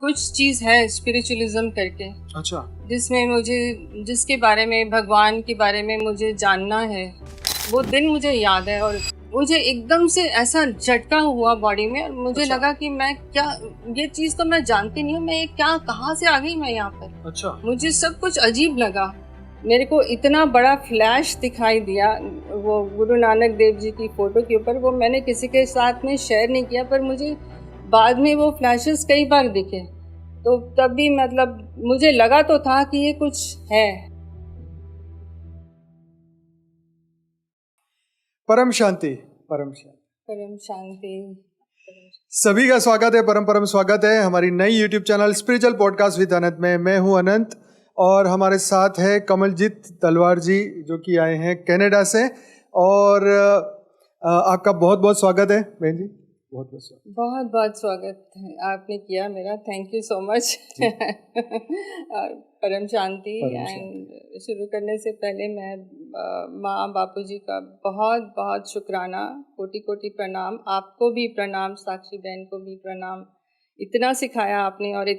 कुछ चीज़ है स्पिरिचुअलिज्म करके, अच्छा। जिसमें मुझे जिसके बारे में, भगवान के बारे में मुझे जानना है। वो दिन मुझे याद है और मुझे एकदम से ऐसा झटका हुआ बॉडी में और मुझे अच्छा। लगा कि मैं क्या, ये चीज़ तो मैं जानती नहीं हूँ, मैं ये क्या, कहाँ से आ गई मैं यहाँ पर। अच्छा। मुझे सब कुछ अजीब लगा। मेरे को इतना बड़ा फ्लैश दिखाई दिया वो गुरु नानक देव जी की फ़ोटो के ऊपर। वो मैंने किसी के साथ में शेयर नहीं किया, पर मुझे बाद में वो फ्लैशेस कई बार दिखे। तो तब भी मतलब मुझे लगा तो था कि ये कुछ है। परम शांति। परम शांति। परम शांति। सभी का स्वागत है, परम परम स्वागत है हमारी नई YouTube channel spiritual podcast with Anant में। मैं हूं अनंत और हमारे साथ है कमलजीत तलवार जी जो कि आए हैं कनाडा से। और आपका बहुत बहुत स्वागत है बहन जी, बहुत बहुत स्वागत। बहुत बहुत स्वागत है आपने किया मेरा, थैंक यू सो मच। और परम शांति। परम शांति। एंड शुरू करने से पहले मैं माँ बापू जी का बहुत बहुत शुक्राना, कोटि कोटि प्रणाम। आपको भी प्रणाम, साक्षी बहन को भी प्रणाम। इतना सिखाया आपने और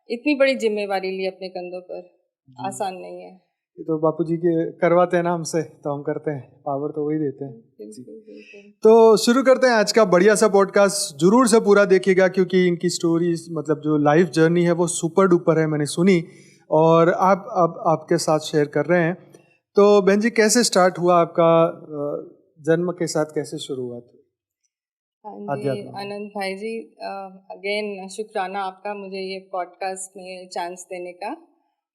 इतनी बड़ी जिम्मेवारी ली अपने कंधों पर, आसान नहीं है। ये तो बापू जी के करवाते हैं ना हमसे, तो हम करते हैं, पावर तो वही देते हैं जी। बिल्कुल बिल्कुल। तो शुरू करते हैं आज का बढ़िया सा पॉडकास्ट। जरूर से पूरा देखिएगा क्योंकि इनकी स्टोरीज, मतलब जो लाइफ जर्नी है वो सुपर डुपर है, मैंने सुनी और आप अब आपके साथ शेयर कर रहे हैं। तो बहन जी, कैसे स्टार्ट हुआ आपका जन्म के साथ, कैसे शुरुआत हुई हाँ जी, अध्यात्म में? आनंद भाई जी, अगेन शुक्राना आपका मुझे ये पॉडकास्ट में चांस देने का।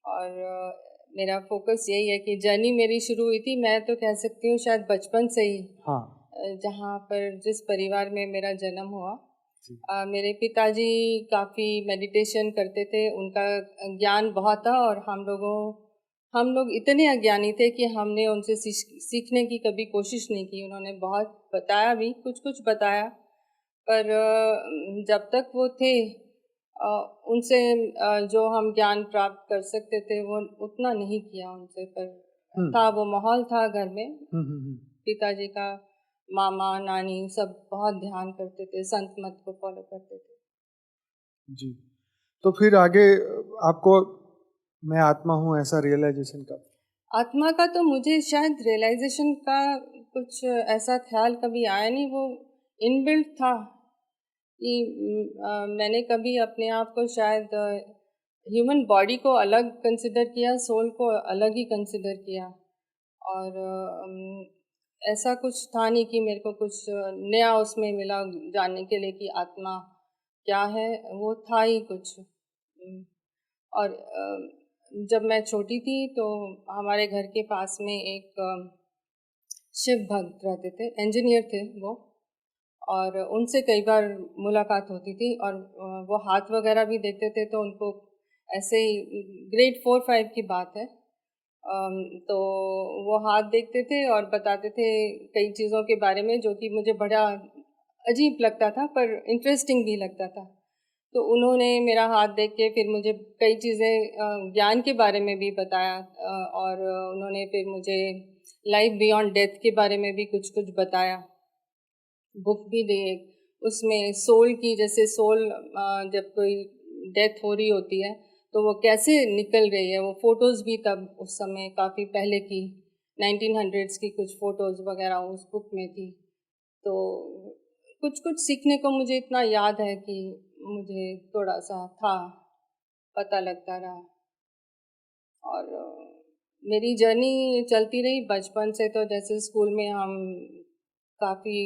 और मेरा फोकस यही है कि जर्नी मेरी शुरू हुई थी, मैं तो कह सकती हूँ शायद बचपन से ही। हाँ जहाँ पर जिस परिवार में मेरा जन्म हुआ, जी। मेरे पिताजी काफ़ी मेडिटेशन करते थे, उनका ज्ञान बहुत था और हम लोग इतने अज्ञानी थे कि हमने उनसे सीखने की कभी कोशिश नहीं की। उन्होंने बहुत बताया भी, कुछ कुछ बताया, पर जब तक वो थे अ, उनसे जो हम ज्ञान प्राप्त कर सकते थे वो उतना नहीं किया उनसे। पर हम्म था, वो माहौल था घर में। हम्म हम्म हम्म, पिताजी का मामा नानी सब बहुत ध्यान करते थे, संत मत को फॉलो करते थे। जी। तो फिर आगे आपको मैं आत्मा हूँ ऐसा रियलाइजेशन का? आत्मा का तो मुझे शायद रियलाइजेशन का कुछ ऐसा ख्याल कभी आया नहीं। वो इनबिल्ट था कि मैंने कभी अपने आप को शायद ह्यूमन बॉडी को अलग कंसिडर किया, सोल को अलग ही कंसिडर किया। और ऐसा कुछ था नहीं कि मेरे को कुछ नया उसमें मिला जानने के लिए कि आत्मा क्या है। वो था ही कुछ। और जब मैं छोटी थी तो हमारे घर के पास में एक शिव भक्त रहते थे, इंजीनियर थे वो। और उनसे कई बार मुलाकात होती थी और वो हाथ वगैरह भी देखते थे। तो उनको ऐसे ही ग्रेड 4-5 की बात है, तो वो हाथ देखते थे और बताते थे कई चीज़ों के बारे में जो कि मुझे बड़ा अजीब लगता था पर इंटरेस्टिंग भी लगता था। तो उन्होंने मेरा हाथ देख के फिर मुझे कई चीज़ें ज्ञान के बारे में भी बताया। और उन्होंने फिर मुझे लाइफ बियॉन्ड डेथ के बारे में भी कुछ कुछ बताया। बुक भी दी एक, उसमें सोल की, जैसे सोल जब कोई डेथ हो रही होती है तो वो कैसे निकल रही है, वो फ़ोटोज़ भी तब उस समय काफ़ी पहले की 1900s की कुछ फ़ोटोज़ वगैरह उस बुक में थी। तो कुछ कुछ सीखने को मुझे इतना याद है कि मुझे थोड़ा सा था, पता लगता रहा। और मेरी जर्नी चलती रही बचपन से। तो जैसे स्कूल में हम काफ़ी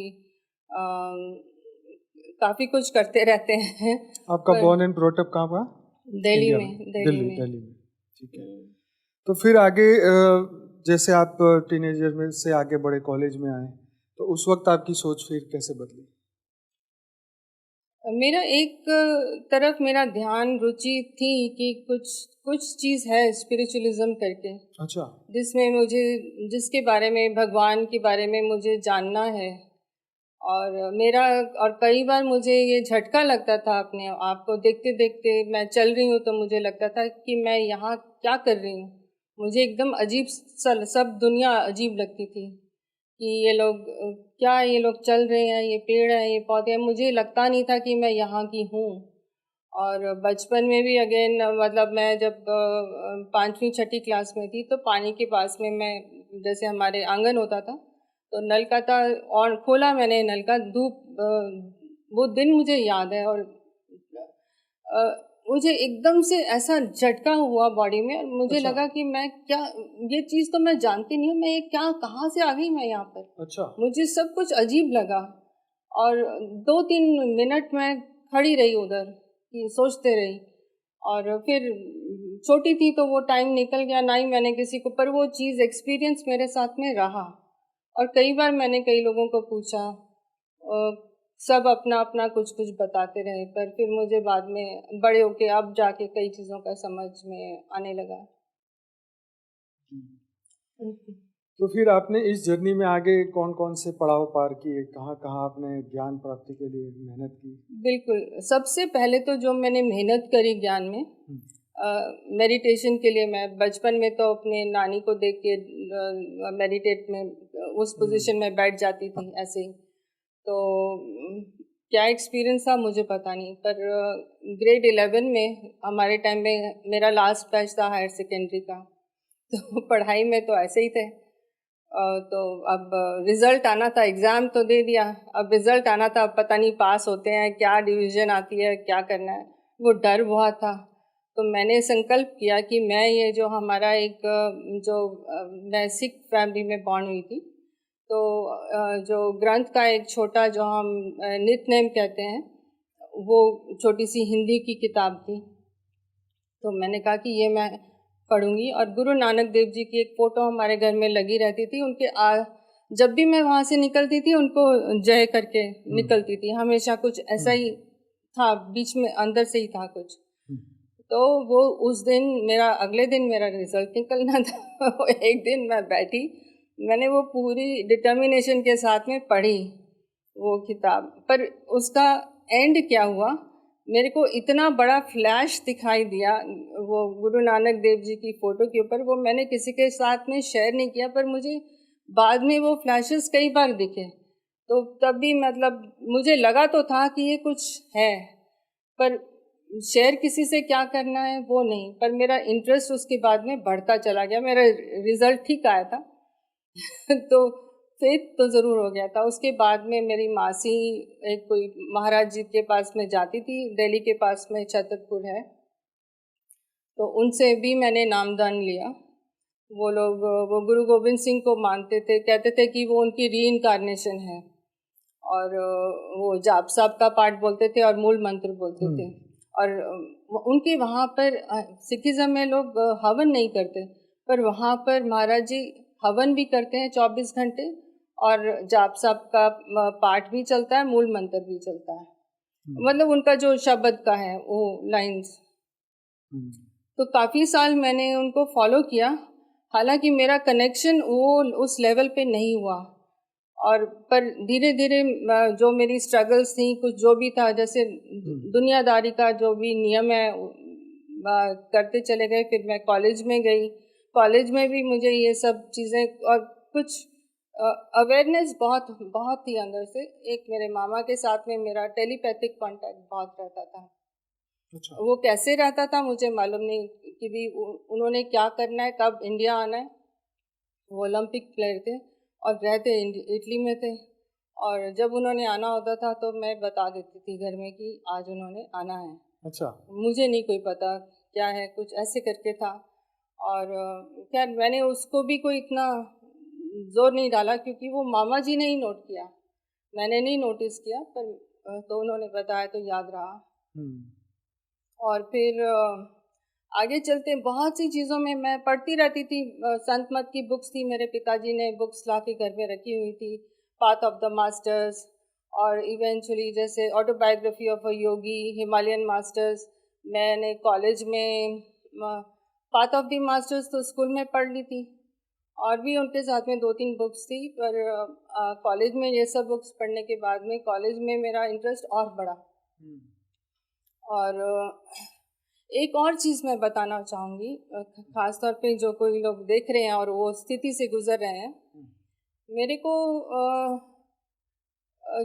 काफ़ी कुछ करते रहते हैं। आपका पर बॉर्न एंड ब्रॉट अप कहाँ हुआ? दिल्ली इंडिया में? में, दिल्ली दिल्ली, में। दिल्ली में। ठीक है। तो फिर आगे जैसे आप टीनेजर में से आगे बढ़े, कॉलेज में आए, तो उस वक्त आपकी सोच फिर कैसे बदली? मेरा एक तरफ मेरा ध्यान, रुचि थी कि कुछ कुछ चीज़ है स्पिरिचुअलिज्म करके, अच्छा। जिसमें मुझे, जिसके बारे में, भगवान के बारे में मुझे जानना है। और और कई बार मुझे ये झटका लगता था अपने आप को देखते देखते। मैं चल रही हूँ तो मुझे लगता था कि मैं यहाँ क्या कर रही हूँ। मुझे एकदम अजीब सब दुनिया अजीब लगती थी कि ये लोग क्या, ये लोग चल रहे हैं, ये पेड़ हैं, ये पौधे हैं। मुझे लगता नहीं था कि मैं यहाँ की हूँ। और बचपन में भी अगेन मतलब मैं जब 5वीं 6ठी क्लास में थी तो पानी के पास में मैं, जैसे हमारे आंगन होता था तो नल का था और खोला मैंने नल का, धूप वो दिन मुझे याद है। और मुझे एकदम से ऐसा झटका हुआ बॉडी में और मुझे अच्छा। लगा कि मैं क्या, ये चीज़ तो मैं जानती नहीं हूँ, मैं ये क्या, कहाँ से आ गई मैं यहाँ पर। अच्छा। मुझे सब कुछ अजीब लगा और 2-3 मिनट मैं खड़ी रही उधर कि सोचते रही। और फिर छोटी थी तो वो टाइम निकल गया, ना ही मैंने किसी को, पर वो चीज़ एक्सपीरियंस मेरे साथ में रहा। और कई बार मैंने कई लोगों को पूछा, सब अपना अपना कुछ कुछ बताते रहे, पर फिर मुझे बाद में बड़े होके अब जाके कई चीज़ों का समझ में आने लगा। तो फिर आपने इस जर्नी में आगे कौन कौन से पड़ाव पार किए, कहाँ कहाँ आपने ज्ञान प्राप्ति के लिए मेहनत की? बिल्कुल, सबसे पहले तो जो मैंने मेहनत करी ज्ञान में, मेडिटेशन के लिए मैं बचपन में तो अपने नानी को देख के मेडिटेट में उस पोजीशन में बैठ जाती थी ऐसे ही। तो क्या एक्सपीरियंस था मुझे पता नहीं, पर ग्रेड 11 में हमारे टाइम में मेरा लास्ट बैच था हायर सेकेंडरी का, तो पढ़ाई में तो ऐसे ही थे। तो अब रिज़ल्ट आना था, एग्ज़ाम तो दे दिया, अब रिज़ल्ट आना था, अब पता नहीं पास होते हैं, क्या डिवीज़न आती है, क्या करना है, वो डर बहुत था। तो मैंने संकल्प किया कि मैं ये जो हमारा एक मैं सिख फैमिली में बॉर्न हुई थी, तो जो ग्रंथ का एक छोटा जो हम नितनेम कहते हैं, वो छोटी सी हिंदी की किताब थी। तो मैंने कहा कि ये मैं पढ़ूंगी। और गुरु नानक देव जी की एक फ़ोटो हमारे घर में लगी रहती थी, जब भी मैं वहाँ से निकलती थी उनको जय करके निकलती थी, हमेशा कुछ ऐसा ही था, बीच में अंदर से ही था कुछ। तो वो उस दिन अगले दिन मेरा रिजल्ट निकलना था। एक दिन मैं बैठी, मैंने वो पूरी डिटर्मिनेशन के साथ में पढ़ी वो किताब, पर उसका एंड क्या हुआ, मेरे को इतना बड़ा फ्लैश दिखाई दिया वो गुरु नानक देव जी की फ़ोटो के ऊपर। वो मैंने किसी के साथ में शेयर नहीं किया, पर मुझे बाद में वो फ्लैशेस कई बार दिखे। तो तब भी मतलब मुझे लगा तो था कि ये कुछ है, पर शेयर किसी से क्या करना है वो नहीं। पर मेरा इंटरेस्ट उसके बाद में बढ़ता चला गया, मेरा रिज़ल्ट ठीक आया था। तो फेथ तो ज़रूर हो गया था। उसके बाद में मेरी मासी एक कोई महाराज जी के पास में जाती थी, दिल्ली के पास में छतरपुर है, तो उनसे भी मैंने नामदान लिया। वो लोग वो गुरु गोविंद सिंह को मानते थे, कहते थे कि वो उनकी रीइंकारनेशन है। और वो जाप साहब का पाठ बोलते थे और मूल मंत्र बोलते थे। और उनके वहाँ पर सिखिज़्म में लोग हवन नहीं करते, पर वहाँ पर महाराज जी हवन भी करते हैं 24 घंटे, और जाप साहब का पाठ भी चलता है, मूल मंत्र भी चलता है। मतलब उनका जो शब्द का है वो लाइन्स। तो काफ़ी साल मैंने उनको फॉलो किया, हालांकि मेरा कनेक्शन वो उस लेवल पे नहीं हुआ। और पर धीरे धीरे जो मेरी स्ट्रगल्स थी, कुछ जो भी था, जैसे दुनियादारी का जो भी नियम है करते चले गए। फिर मैं कॉलेज में गई, कॉलेज में भी मुझे ये सब चीज़ें और कुछ अवेयरनेस बहुत बहुत ही अंदर से। एक मेरे मामा के साथ में मेरा टेलीपैथिक कांटेक्ट बहुत रहता था। अच्छा। वो कैसे रहता था मुझे मालूम नहीं कि भी उन्होंने क्या करना है, कब इंडिया आना है। वो ओलंपिक प्लेयर थे और रहते इटली में थे, और जब उन्होंने आना होता था तो मैं बता देती थी घर में कि आज उन्होंने आना है। अच्छा। मुझे नहीं कोई पता क्या है, कुछ ऐसे करके था। और खैर मैंने उसको भी कोई इतना जोर नहीं डाला, क्योंकि वो मामा जी ने ही नोट किया, मैंने नहीं नोटिस किया, पर तो उन्होंने बताया तो याद रहा। और फिर आगे चलते बहुत सी चीज़ों में मैं पढ़ती रहती थी। संत मत की बुक्स थी, मेरे पिताजी ने बुक्स ला के घर में रखी हुई थी, पाथ ऑफ द मास्टर्स, और इवेंचुअली जैसे autobiography of a Yogi, Himalayan masters. मैंने कॉलेज में पाथ ऑफ द मास्टर्स तो स्कूल में पढ़ ली थी, और भी उनके साथ में 2-3 बुक्स थी, पर कॉलेज में ये सब बुक्स पढ़ने के बाद में कॉलेज में मेरा इंटरेस्ट और बढ़ा। और एक और चीज़ मैं बताना चाहूँगी, ख़ास तौर पे जो कोई लोग देख रहे हैं और वो स्थिति से गुज़र रहे हैं। मेरे को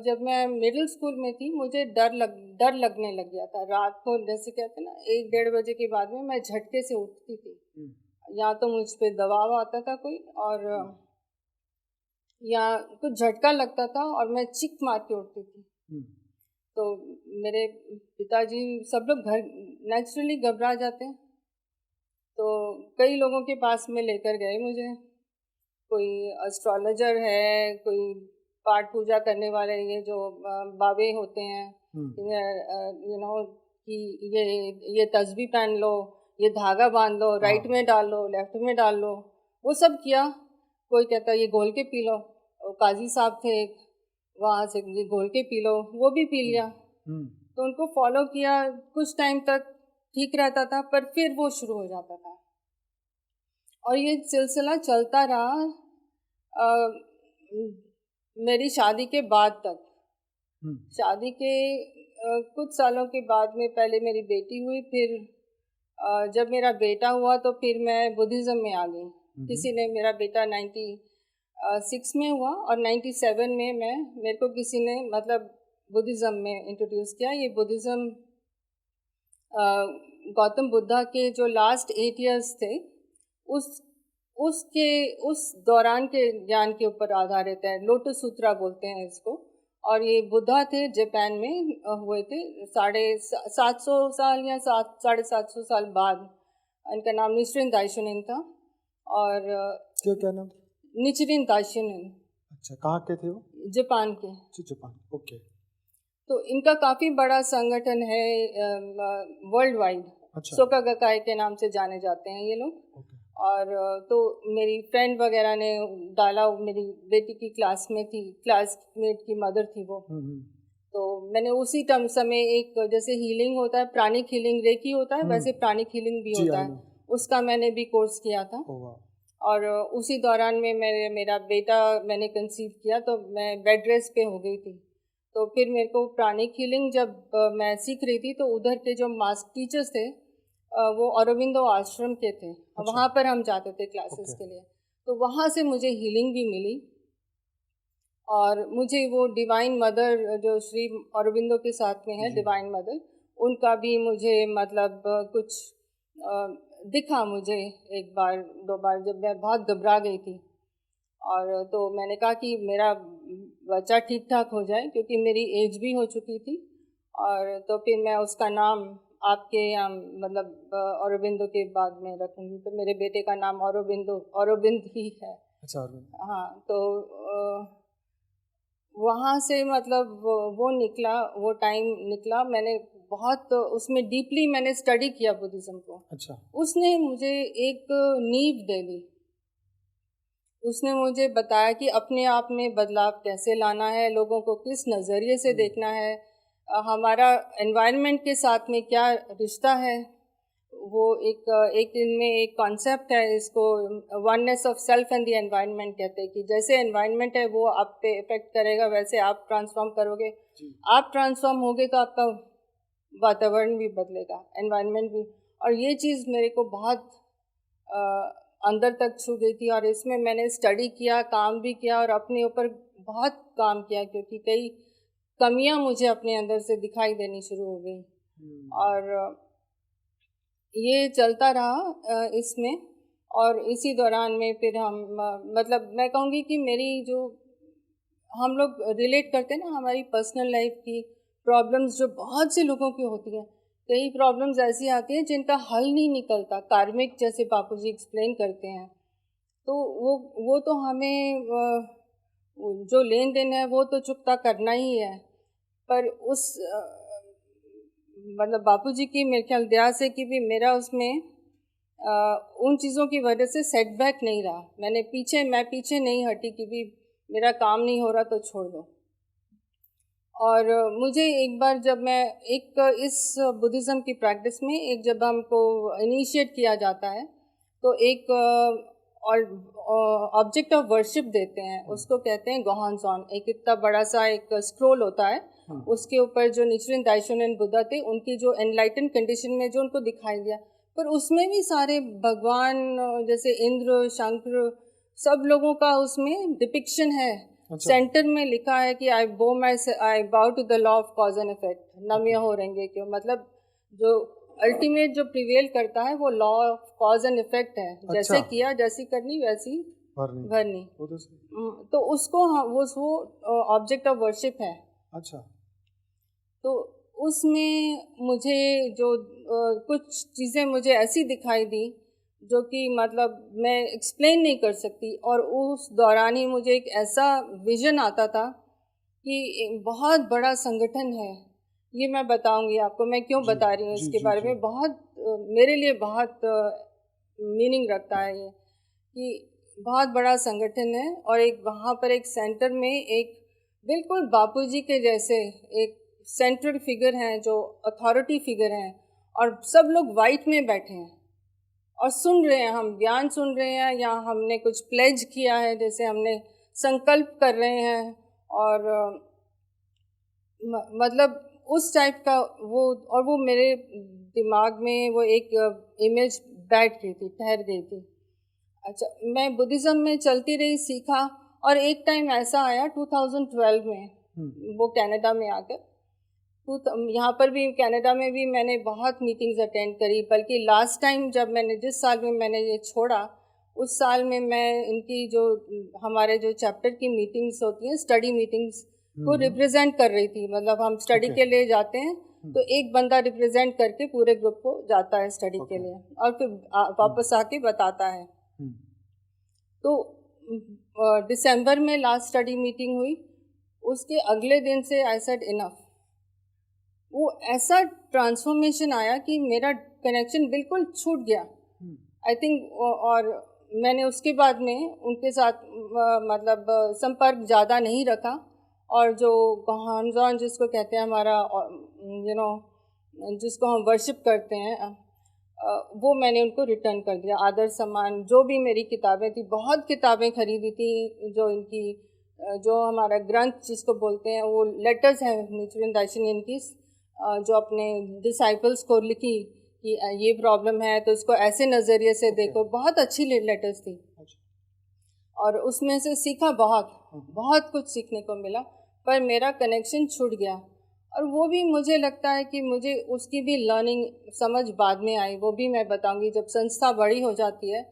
जब मैं मिडिल स्कूल में थी मुझे डर लगने लग गया था। रात को जैसे कहते हैं ना 1-1:30 के बाद में मैं झटके से उठती थी। या तो मुझ पे दबाव आता था कोई, और या कुछ झटका लगता था और मैं चीख मार के उठती थी। तो मेरे पिताजी सब लोग घर नेचुरली घबरा जाते हैं, तो कई लोगों के पास में लेकर गए मुझे। कोई एस्ट्रोलॉजर है, कोई पाठ पूजा करने वाले, ये जो बाबे होते हैं, कि ये तस्बीह पहन लो, ये धागा बांध लो, राइट में डाल लो, लेफ्ट में डाल लो, वो सब किया। कोई कहता ये घोल के पी लो, काजी साहब थे एक, वहाँ से ये घोल के पी लो, वो भी पी लिया। तो उनको फॉलो किया, कुछ टाइम तक ठीक रहता था, पर फिर वो शुरू हो जाता था और ये सिलसिला चलता रहा मेरी शादी के बाद तक। शादी के कुछ सालों के बाद में पहले मेरी बेटी हुई, फिर जब मेरा बेटा हुआ तो फिर मैं बुद्धिज़्म में आ गई। किसी ने, मेरा बेटा 96 में हुआ और 97 में मेरे को किसी ने मतलब बुद्धिज़्म में इंट्रोड्यूस किया। ये बुद्धिज़्म गौतम बुद्धा के जो लास्ट 8 इयर्स थे उस दौरान के ज्ञान के ऊपर आधारित है। लोटस सूत्रा बोलते हैं इसको। और ये बुद्धा थे, जापान में हुए थे 750 साल या 750 साल बाद। इनका नाम निचिरेन दाइशोनिन था। और क्या नाम? निचिरेन दाइशोनिन। अच्छा, कहाँ के थे वो? जापान के। Japan, okay. तो इनका काफ़ी बड़ा संगठन है वर्ल्ड वाइड। अच्छा। सोका गकाई के नाम से जाने जाते हैं ये लोग। और तो मेरी फ्रेंड वगैरह ने डाला, मेरी बेटी की क्लासमेट की मदर थी वो। तो मैंने उसी समय एक, जैसे हीलिंग होता है, प्राणिक हीलिंग रेकी होता है, वैसे प्राणिक हीलिंग भी होता है, उसका मैंने भी कोर्स किया था। और उसी दौरान में मेरा बेटा मैंने कंसीव किया, तो मैं बेड रेस्ट पे हो गई थी। तो फिर मेरे को प्राणिक हीलिंग जब मैं सीख रही थी, तो उधर के जो मास्टर टीचर्स थे वो औरोबिंदो आश्रम के थे। अच्छा। वहाँ पर हम जाते थे क्लासेस के लिए। तो वहाँ से मुझे हीलिंग भी मिली, और मुझे वो डिवाइन मदर जो श्री औरोबिंदो के साथ में है, डिवाइन मदर, उनका भी मुझे मतलब कुछ दिखा मुझे 1 बार 2 बार, जब मैं बहुत घबरा गई थी। और तो मैंने कहा कि मेरा बच्चा ठीक ठाक हो जाए, क्योंकि मेरी एज भी हो चुकी थी। और तो फिर मैं उसका नाम आपके यहाँ मतलब औरोबिंदो के बाद में रखूँगी। तो मेरे बेटे का नाम औरोबिंद ही है। अच्छा, औरोबिंद। हाँ, तो वहाँ से मतलब वो निकला, वो टाइम निकला। मैंने बहुत उसमें डीपली मैंने स्टडी किया बुद्धिज़्म को। अच्छा। उसने मुझे एक नींव दे दी। उसने मुझे बताया कि अपने आप में बदलाव कैसे लाना है, लोगों को किस नज़रिए से देखना है, हमारा एनवायरनमेंट के साथ में क्या रिश्ता है। वो एक इनमें एक कॉन्सेप्ट है, इसको oneness of self and the environment कहते हैं, कि जैसे एनवायरनमेंट है वो आप पे इफेक्ट करेगा, वैसे आप ट्रांसफॉर्म करोगे। आप ट्रांसफॉर्म होगे तो आपका वातावरण भी बदलेगा, एनवायरनमेंट भी। और ये चीज़ मेरे को बहुत अंदर तक छू गई थी, और इसमें मैंने स्टडी किया, काम भी किया, और अपने ऊपर बहुत काम किया, क्योंकि कई कमियां मुझे अपने अंदर से दिखाई देनी शुरू हो गई। और ये चलता रहा इसमें। और इसी दौरान में फिर हम मतलब मैं कहूँगी कि मेरी जो हम लोग रिलेट करते हैं ना, हमारी पर्सनल लाइफ की प्रॉब्लम्स जो बहुत से लोगों की होती हैं, कई प्रॉब्लम्स ऐसी आती हैं जिनका हल नहीं निकलता, कार्मिक, जैसे बापू जी एक्सप्लेन करते हैं। तो वो तो हमें जो लेन देन है वो तो चुकता करना ही है, पर उस मतलब बापूजी की मेरे ख्याल दया से कि भी मेरा उसमें उन चीज़ों की वजह से सेटबैक नहीं रहा। मैं पीछे नहीं हटी कि भी मेरा काम नहीं हो रहा तो छोड़ दो। और मुझे एक बार जब मैं इस बुद्धिज़्म की प्रैक्टिस में जब हमको इनिशिएट किया जाता है, तो एक ऑब्जेक्ट ऑफ वर्शिप देते हैं, उसको कहते हैं गोहानसॉन। एक इतना बड़ा सा एक स्क्रोल होता है, उसके ऊपर जो निचिरेन दाइशोनिन बुद्धा थे, उनकी जो एनलाइटन कंडीशन में जो उनको दिखाई दिया, पर उसमें भी सारे भगवान जैसे इंद्र, शंकर, सब लोगों का उसमें डिपिक्शन है। अच्छा। सेंटर में लिखा है कि I bow to the law of cause and effect, नम्य हो रहेंगे क्यों, मतलब जो अल्टीमेट जो प्रिवेल करता है वो law of cause and effect है। जैसे अच्छा। किया, जैसी करनी वैसी भरनी। भरनी। वो तो सही। तो उसको वो ऑब्जेक्ट ऑफ वर्शिप है। अच्छा। तो उसमें मुझे जो कुछ चीज़ें मुझे ऐसी दिखाई दी जो कि मतलब मैं एक्सप्लेन नहीं कर सकती, और उस दौरान ही मुझे एक ऐसा विज़न आता था कि एक बहुत बड़ा संगठन है। ये मैं बताऊंगी आपको, मैं क्यों जी बता रही हूँ जी इसके जी बारे जी। में। बहुत मेरे लिए बहुत मीनिंग रखता है ये, कि बहुत बड़ा संगठन है, और एक वहाँ पर एक सेंटर में एक बिल्कुल बापूजी के जैसे एक सेंट्रल फिगर हैं, जो अथॉरिटी फिगर हैं, और सब लोग वाइट में बैठे हैं और सुन रहे हैं, हम ज्ञान सुन रहे हैं, या हमने कुछ प्लेज किया है, जैसे हमने संकल्प कर रहे हैं, और मतलब उस टाइप का वो, और वो मेरे दिमाग में वो एक इमेज बैठ गई थी, ठहर गई थी। अच्छा, मैं बुद्धिज़्म में चलती रही, सीखा, और एक टाइम ऐसा आया 2012 में, वो कनाडा में आकर, यहाँ पर भी कनाडा में भी मैंने बहुत मीटिंग्स अटेंड करी, बल्कि लास्ट टाइम जब मैंने, जिस साल में मैंने ये छोड़ा, उस साल में मैं इनकी जो हमारे जो चैप्टर की मीटिंग्स होती हैं, स्टडी मीटिंग्स को रिप्रेजेंट कर रही थी। मतलब हम स्टडी के लिए जाते हैं तो एक बंदा रिप्रेजेंट करके पूरे ग्रुप को जाता है स्टडी के लिए, और फिर वापस आके बताता है। तो दिसंबर में लास्ट स्टडी मीटिंग हुई, उसके अगले दिन से आई सेड इनफ। वो ऐसा ट्रांसफॉर्मेशन आया कि मेरा कनेक्शन बिल्कुल छूट गया, आई थिंक। और मैंने उसके बाद में उनके साथ मतलब संपर्क ज़्यादा नहीं रखा, और जो हैंड्स ऑन जिसको कहते हैं हमारा, जिसको हम वर्शिप करते हैं, वो मैंने उनको रिटर्न कर दिया। आदर सम्मान, जो भी मेरी किताबें थी, बहुत किताबें खरीदी थी, जो इनकी जो हमारा ग्रंथ जिसको बोलते हैं, वो लेटर्स हैं निचिरेन दाइशिन की, जो अपने डिसाइपल्स को लिखी कि ये प्रॉब्लम है तो इसको ऐसे नज़रिए से देखो। बहुत अच्छी लेटर्स थी, और उसमें से सीखा, बहुत कुछ सीखने को मिला, पर मेरा कनेक्शन छूट गया। और वो भी मुझे लगता है कि मुझे उसकी भी लर्निंग समझ बाद में आई, वो भी मैं बताऊंगी। जब संस्था बड़ी हो जाती है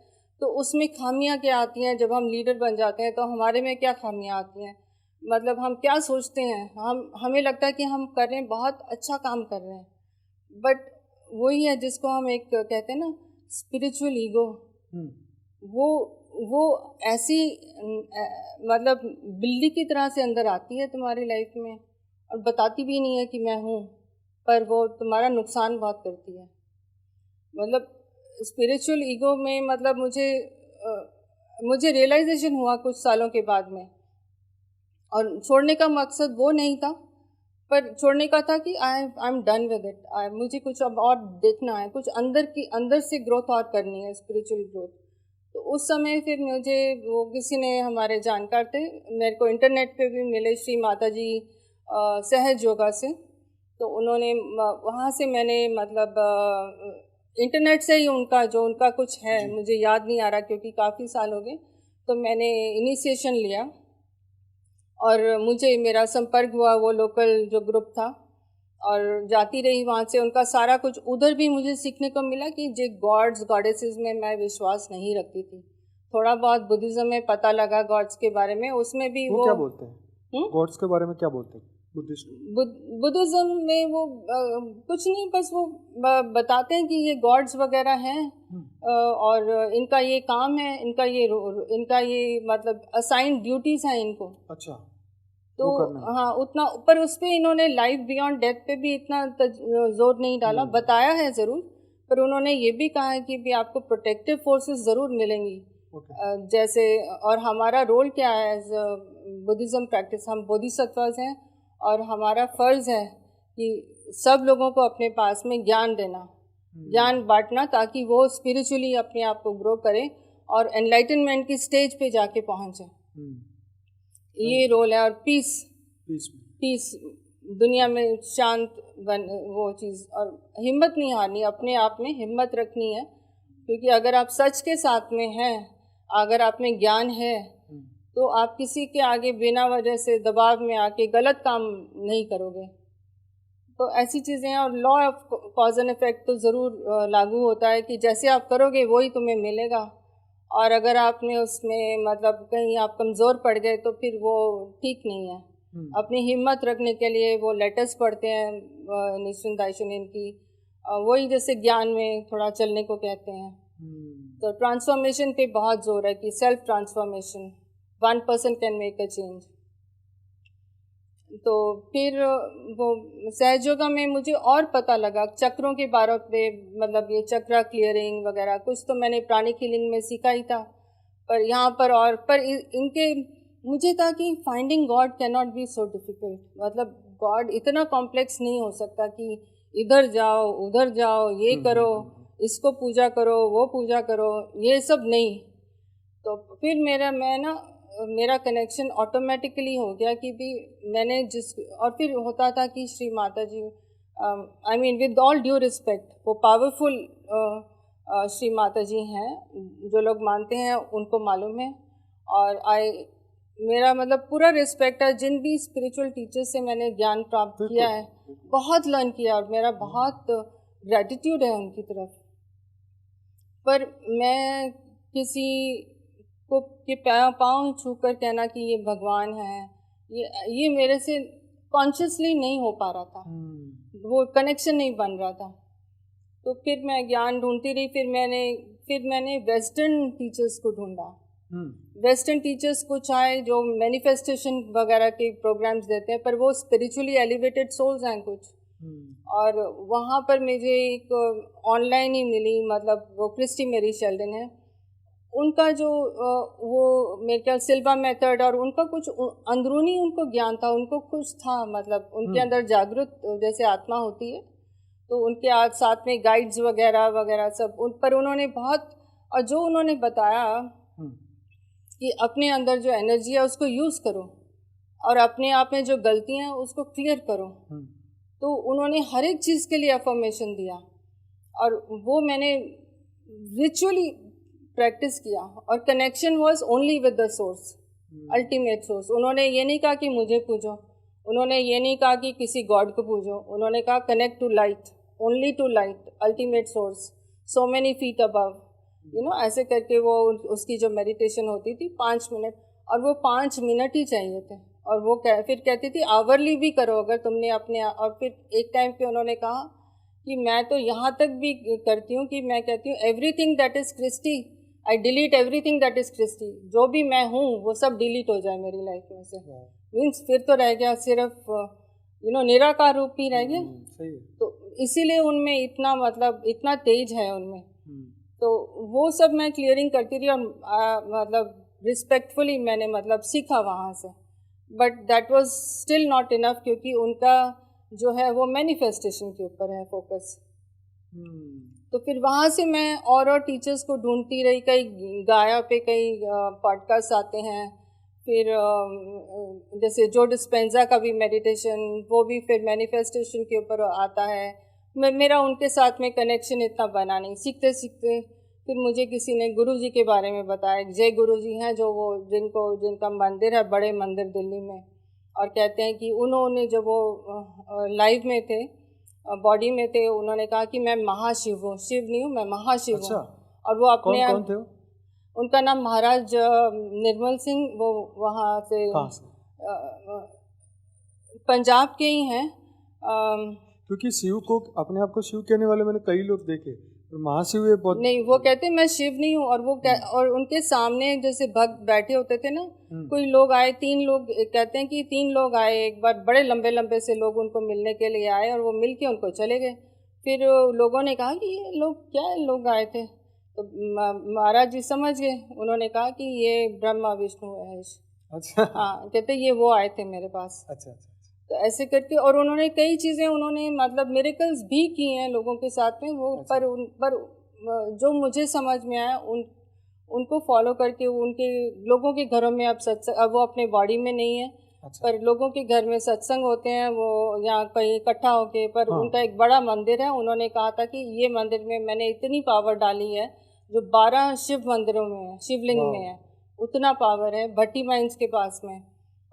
तो उसमें खामियां क्या आती हैं, जब हम लीडर बन जाते हैं तो हमारे में क्या खामियां आती हैं, मतलब हम क्या सोचते हैं, हमें लगता है कि हम कर रहे हैं, बहुत अच्छा काम कर रहे हैं, बट वही है जिसको हम एक कहते हैं ना, स्पिरिचुअल ईगो। वो ऐसी मतलब बिल्ली की तरह से अंदर आती है तुम्हारी लाइफ में, और बताती भी नहीं है कि मैं हूँ, पर वो तुम्हारा नुकसान बहुत करती है। मतलब स्पिरिचुअल ईगो में, मतलब मुझे रियलाइजेशन हुआ कुछ सालों के बाद में, और छोड़ने का मकसद वो नहीं था, पर छोड़ने का था कि I am done with it. मुझे कुछ अब और देखना है, कुछ अंदर से ग्रोथ और करनी है, स्पिरिचुअल ग्रोथ। तो उस समय फिर मुझे वो किसी ने, हमारे जानकार थे, मेरे को इंटरनेट पे भी मिले, श्री माता जी सहज योगा से। तो उन्होंने वहाँ से मैंने मतलब इंटरनेट से ही उनका कुछ है, मुझे याद नहीं आ रहा क्योंकि काफ़ी साल हो गए, तो मैंने इनिशिएशन लिया, और मुझे मेरा संपर्क हुआ वो लोकल जो ग्रुप था, और जाती रही वहाँ से। उनका सारा कुछ उधर भी मुझे सीखने को मिला कि जो गॉड्स गॉडेसेस में मैं विश्वास नहीं रखती थी। थोड़ा बहुत बुद्धिज़्म में पता लगा गॉड्स के बारे में, उसमें भी वो क्या बोलते हैं गॉड्स के बारे में, क्या बोलते हैं बुद्धिज़्म में? वो कुछ नहीं, बस वो बताते हैं कि ये गॉड्स वगैरह हैं, और इनका ये काम है, इनका ये मतलब असाइंड ड्यूटीज़ हैं इनको। अच्छा। तो हाँ, उतना, पर उस पर इन्होंने लाइफ बियॉन्ड डेथ पे भी इतना जोर नहीं डाला, बताया है ज़रूर, पर उन्होंने ये भी कहा है कि भी आपको प्रोटेक्टिव फोर्सेस ज़रूर मिलेंगी। जैसे, और हमारा रोल क्या है एज बुद्धिज़्म प्रैक्टिस, हम बोधिसत्वर्स हैं, और हमारा फ़र्ज़ है कि सब लोगों को अपने पास में ज्ञान देना, ज्ञान बांटना, ताकि वो स्पिरिचुअली अपने आप को ग्रो करें और एनलाइटनमेंट की स्टेज पे जाके पहुँचें। ये रोल है। और पीस दुनिया में शांत बन, वो चीज़, और हिम्मत नहीं हारनी, अपने आप में हिम्मत रखनी है, क्योंकि अगर आप सच के साथ में हैं, अगर आप में ज्ञान है, तो आप किसी के आगे बिना वजह से दबाव में आके गलत काम नहीं करोगे। तो ऐसी चीज़ें हैं, और law of cause and effect तो ज़रूर लागू होता है कि जैसे आप करोगे वही तुम्हें मिलेगा। और अगर आपने उसमें मतलब कहीं आप कमज़ोर पड़ गए तो फिर वो ठीक नहीं है। अपनी हिम्मत रखने के लिए वो लेटर्स पढ़ते हैं निश्चिन दाइशुनिन की, वही जैसे ज्ञान में थोड़ा चलने को कहते हैं। तो ट्रांसफॉर्मेशन पे बहुत जोर है कि self transformation, 1% can make a change. तो फिर वो सहज योगा में मुझे और पता लगा चक्रों के बारे में, मतलब ये चक्रा क्लियरिंग वगैरह कुछ तो मैंने प्राणिक हीलिंग में सीखा ही था, पर यहाँ पर और पर इनके मुझे था कि finding God can not be so difficult. मतलब गॉड इतना कॉम्प्लेक्स नहीं हो सकता कि इधर जाओ उधर जाओ, ये करो, इसको पूजा करो, वो पूजा करो, ये सब नहीं। तो फिर मेरा कनेक्शन ऑटोमेटिकली हो गया कि भी मैंने और फिर होता था कि Shri Mata ji, I mean with all due respect, वो पावरफुल श्री माता जी हैं, जो लोग मानते हैं उनको मालूम है। और मेरा मतलब पूरा रिस्पेक्ट है जिन भी स्पिरिचुअल टीचर से मैंने ज्ञान प्राप्त किया है, बहुत लर्न किया, और मेरा बहुत ग्रैटिट्यूड है उनकी तरफ। पर मैं किसी को के पाँव छूकर कहना कि ये भगवान है, ये मेरे से कॉन्शियसली नहीं हो पा रहा था, वो कनेक्शन नहीं बन रहा था। तो फिर मैं ज्ञान ढूंढती रही। फिर मैंने वेस्टर्न टीचर्स को ढूंढा। वेस्टर्न टीचर्स कुछ आए जो मैनिफेस्टेशन वगैरह के प्रोग्राम्स देते हैं, पर वो स्पिरिचुअली एलिवेटेड सोल्स हैं कुछ। और वहाँ पर मुझे एक ऑनलाइन ही मिली, मतलब वो क्रिस्टी मेरी शेल्डन है, उनका जो वो मेरे ख्याल सिल्वा मेथड, और उनका कुछ अंदरूनी उनको ज्ञान था, उनको कुछ था, मतलब उनके अंदर जागृत जैसे आत्मा होती है, तो उनके साथ में गाइड्स वगैरह वगैरह सब पर उन्होंने बहुत, और जो उन्होंने बताया कि अपने अंदर जो एनर्जी है उसको यूज़ करो, और अपने आप में जो गलतियाँ हैं उसको क्लियर करो। तो उन्होंने हर एक चीज़ के लिए अफर्मेशन दिया, और वो मैंने रिचुअली प्रैक्टिस किया, और connection was only with the source, ultimate source. उन्होंने ये नहीं कहा कि मुझे पूजो, उन्होंने ये नहीं कहा कि किसी गॉड को पूजो, उन्होंने कहा connect to light, only to light, ultimate source, so many feet above, ऐसे करके वो उसकी जो मेडिटेशन होती थी 5 मिनट, और वो 5 मिनट ही चाहिए थे। और वो फिर कहती थी आवरली भी करो अगर तुमने अपने। और फिर एक टाइम पे उन्होंने कहा कि मैं तो यहाँ तक भी करती हूँ कि मैं कहती हूँ everything that is Christy, I delete everything that is Christy, जो भी मैं हूँ वो सब डिलीट हो जाए मेरी लाइफ में से। मीन्स फिर तो रह गया सिर्फ निराकार रूप ही रह गया। तो इसीलिए उनमें इतना, मतलब इतना तेज है उनमें। तो वो सब मैं क्लियरिंग करती रही, और मतलब रिस्पेक्टफुली मैंने मतलब सीखा वहाँ से। But that was still not enough, क्योंकि उनका जो है वो मैनिफेस्टेशन के ऊपर है फोकस। तो फिर वहाँ से मैं और टीचर्स को ढूंढती रही, कई गाया पे कई पॉडकास्ट आते हैं, फिर जैसे जो डिस्पेंजा का भी मेडिटेशन, वो भी फिर मैनिफेस्टेशन के ऊपर आता है। मेरा उनके साथ में कनेक्शन इतना बना नहीं। सीखते सीखते फिर मुझे किसी ने गुरु जी के बारे में बताया। जय गुरु जी हैं जो वो जिनका मंदिर है, बड़े मंदिर दिल्ली में, और कहते हैं कि उन्होंने जब वो लाइव में थे, बॉडी में थे, उन्होंने कहा कि मैं महाशिव हूँ, शिव नहीं हूँ मैं महाशिव हूँ। और वो अपने कौन थे? उनका नाम महाराज निर्मल सिंह, वो वहाँ से पंजाब के ही हैं। क्योंकि शिव को, अपने आप को शिव कहने वाले मैंने कई लोग देखे, महाशिव ये बहुत नहीं, वो कहते मैं शिव नहीं हूँ। और वो और उनके सामने जैसे भक्त बैठे होते थे ना, कोई लोग आए, 3 लोग, कहते हैं कि 3 लोग आए एक बार, बड़े लंबे लंबे से लोग उनको मिलने के लिए आए, और वो मिल के उनको चले गए। फिर लोगों ने कहा कि ये लोग क्या लोग आए थे, तो महाराज जी समझ गए, उन्होंने कहा कि ये ब्रह्मा विष्णु महेश। अच्छा। हाँ, कहते ये वो आए थे मेरे पास। अच्छा। तो ऐसे करके, और उन्होंने कई चीज़ें उन्होंने मतलब मिरेकल्स भी की हैं लोगों के साथ में वो। अच्छा। पर जो मुझे समझ में आया, उनको फॉलो करके उनके लोगों के घरों में अब सत्संग, अब वो अपने बॉडी में नहीं है। अच्छा। पर लोगों के घर में सत्संग होते हैं, वो यहाँ कहीं इकट्ठा होके। पर हाँ। उनका एक बड़ा मंदिर है, उन्होंने कहा था कि ये मंदिर में मैंने इतनी पावर डाली है जो 12 शिव मंदिरों में है, शिवलिंग में है, उतना पावर है भट्टी माइंस के पास में।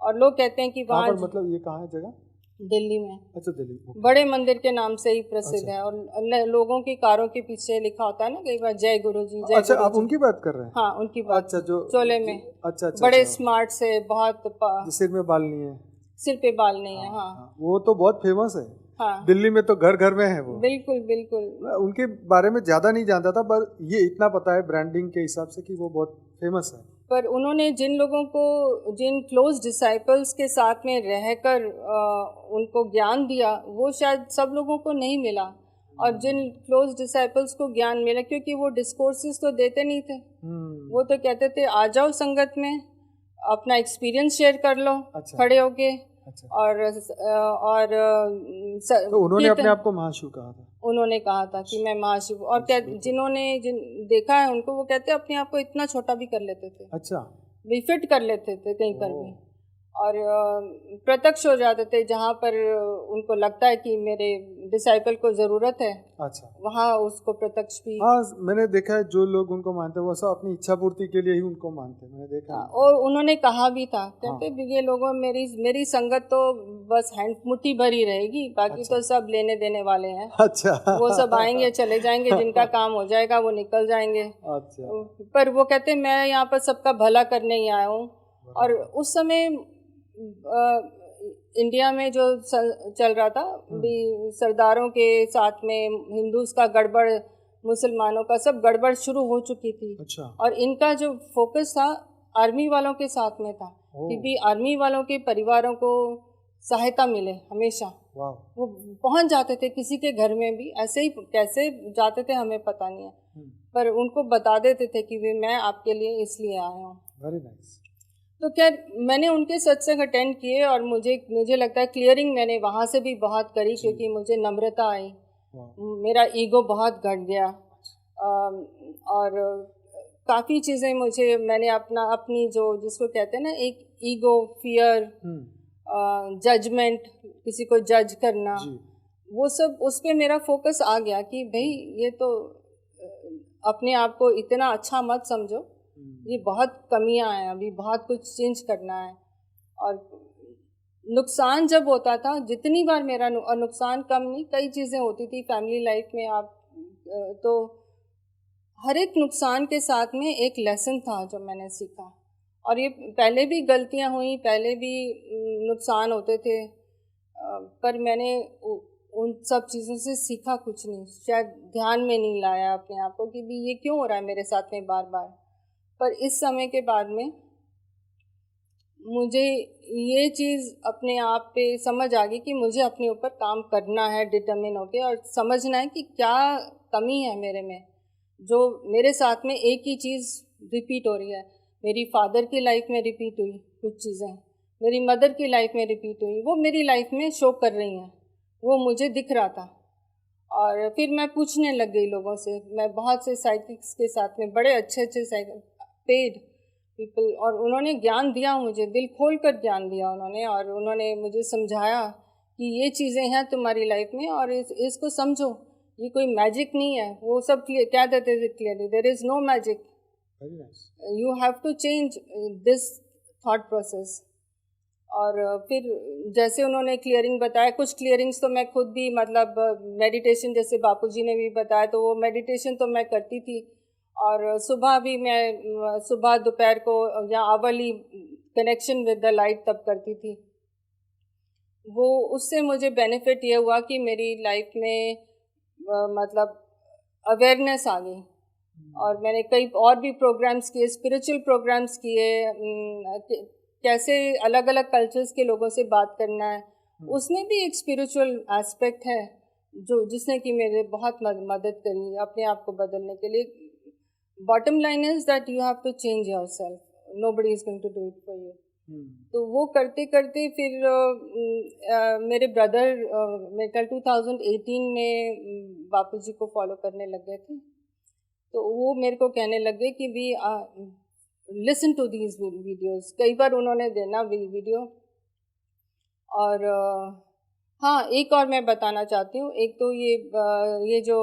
और लोग कहते हैं कि कहाँ वहाँ पर, मतलब ये कहाँ है जगह? दिल्ली में अच्छा, दिल्ली, ओके। बड़े मंदिर के नाम से ही प्रसिद्ध अच्छा है। और लोगों की कारों के पीछे लिखा होता है ना कई बार, जय गुरु जी जय अच्छा, गुरु आप जी। उनकी बात कर रहे हैं? हाँ, उनकी बात। अच्छा, जो चोले में अच्छा अच्छा बड़े अच्छा, स्मार्ट से, बहुत जो सिर में बाल नहीं है। सिर पे बाल नहीं है। हाँ हाँ हाँ, वो तो बहुत फेमस है। हाँ, दिल्ली में तो घर घर में है वो। बिल्कुल बिल्कुल। मैं उनके बारे में ज़्यादा नहीं जानता था, पर ये इतना पता है ब्रांडिंग के हिसाब से कि वो बहुत फेमस है। पर उन्होंने जिन लोगों को, जिन क्लोज डिसाइपल्स के साथ में रहकर उनको ज्ञान दिया, वो शायद सब लोगों को नहीं मिला। और जिन क्लोज डिसाइपल्स को ज्ञान मिला, क्योंकि वो डिस्कोर्सेस तो देते नहीं थे, वो तो कहते थे आ जाओ संगत में, अपना एक्सपीरियंस शेयर कर लो। अच्छा खड़े होके। अच्छा। और तो उन्होंने अपने आप को महाशिव कहा था? उन्होंने कहा था कि मैं महाशिव। और क्या, जिन्होंने देखा है उनको, वो कहते अपने आप को इतना छोटा भी कर लेते थे, अच्छा, भी फिट कर लेते थे कहीं पर भी। और प्रत्यक्ष हो जाते थे जहाँ पर उनको लगता है कि मेरे डिसाइपल को ज़रूरत है, अच्छा, वहाँ उसको प्रत्यक्ष भी। हाँ मैंने देखा है, जो लोग उनको मानते हैं वो सब अपनी इच्छा पूर्ति के लिए ही उनको मानते हैं, मैंने देखा है। और उन्होंने कहा भी था, कहते हाँ। ये लोगों, मेरी संगत तो बस हैंड मुट्ठी भरी रहेगी, बाकी अच्छा तो सब लेने देने वाले हैं। अच्छा वो सब आएंगे चले जाएंगे, जिनका काम हो जाएगा वो निकल जाएंगे। अच्छा, पर वो कहते मैं यहाँ पर सबका भला करने ही आया हूँ। और उस समय इंडिया में जो चल रहा था भी, सरदारों के साथ में हिंदूज का गड़बड़, मुसलमानों का सब गड़बड़ शुरू हो चुकी थी। अच्छा, और इनका जो फोकस था आर्मी वालों के साथ में था, कि भी आर्मी वालों के परिवारों को सहायता मिले हमेशा। वाह, वो पहुंच जाते थे किसी के घर में भी, ऐसे ही कैसे जाते थे हमें पता नहीं है, पर उनको बता देते थे कि भी मैं आपके लिए इसलिए आया हूँ। Very nice. तो क्या, मैंने उनके सत्संग अटेंड किए, और मुझे लगता है क्लियरिंग मैंने वहाँ से भी बहुत करी, क्योंकि मुझे नम्रता आई, मेरा ईगो बहुत घट गया। और काफ़ी चीज़ें मैंने अपनी जो जिसको कहते हैं ना, एक ईगो, फियर, जजमेंट, किसी को जज करना, वो सब उस पे मेरा फोकस आ गया कि भाई ये तो अपने आप को इतना अच्छा मत समझो, ये बहुत कमियां हैं, अभी बहुत कुछ चेंज करना है। और नुकसान जब होता था, जितनी बार मेरा नुकसान कम नहीं, कई चीज़ें होती थी फैमिली लाइफ में, आप तो हर एक नुकसान के साथ में एक लेसन था जो मैंने सीखा। और ये पहले भी गलतियां हुई, पहले भी नुकसान होते थे, पर मैंने उन सब चीज़ों से सीखा कुछ नहीं, शायद ध्यान में नहीं लाया अपने आप को कि भी ये क्यों हो रहा है मेरे साथ में बार बार। पर इस समय के बाद में मुझे ये चीज़ अपने आप पे समझ आ गई कि मुझे अपने ऊपर काम करना है डिटर्मिन होके, और समझना है कि क्या कमी है मेरे में, जो मेरे साथ में एक ही चीज़ रिपीट हो रही है। मेरी फादर की लाइफ में रिपीट हुई कुछ चीज़ें, मेरी मदर की लाइफ में रिपीट हुई, वो मेरी लाइफ में शो कर रही हैं, वो मुझे दिख रहा था। और फिर मैं पूछने लग गई लोगों से, मैं बहुत से साइकिक्स के साथ में, बड़े अच्छे पेड पीपल, और उन्होंने ज्ञान दिया मुझे, दिल खोल कर ज्ञान दिया उन्होंने, और उन्होंने मुझे समझाया कि ये चीज़ें हैं तुम्हारी लाइफ में, और इसको समझो, ये कोई मैजिक नहीं है। वो सब क्या देते थे clearly, there is no magic, you have to change this thought process. और फिर जैसे उन्होंने क्लियरिंग बताया, कुछ क्लियरिंग्स तो मैं खुद भी, मतलब मेडिटेशन जैसे बापूजी ने भी बताया, तो वो मेडिटेशन तो मैं करती थी। और सुबह भी मैं सुबह दोपहर को या आवली कनेक्शन विद द लाइट तब करती थी। वो उससे मुझे बेनिफिट ये हुआ कि मेरी लाइफ में मतलब अवेयरनेस आ गई। और मैंने कई और भी प्रोग्राम्स किए, स्पिरिचुअल प्रोग्राम्स किए, कैसे अलग अलग कल्चर्स के लोगों से बात करना है, उसमें भी एक स्पिरिचुअल एस्पेक्ट है जिसने कि मेरे बहुत मदद करी अपने आप को बदलने के लिए। Bottom line is that you have to change yourself, nobody is going to do it for you. तो वो करते करते फिर मेरे ब्रदर मेरे ख्याल 2018 में बापूजी को फॉलो करने लग गए थे, तो वो मेरे को कहने लगे कि भी लिसन टू दीज वीडियोस। कई बार उन्होंने देना वीडियो। और हाँ, एक और मैं बताना चाहती हूँ। एक तो ये जो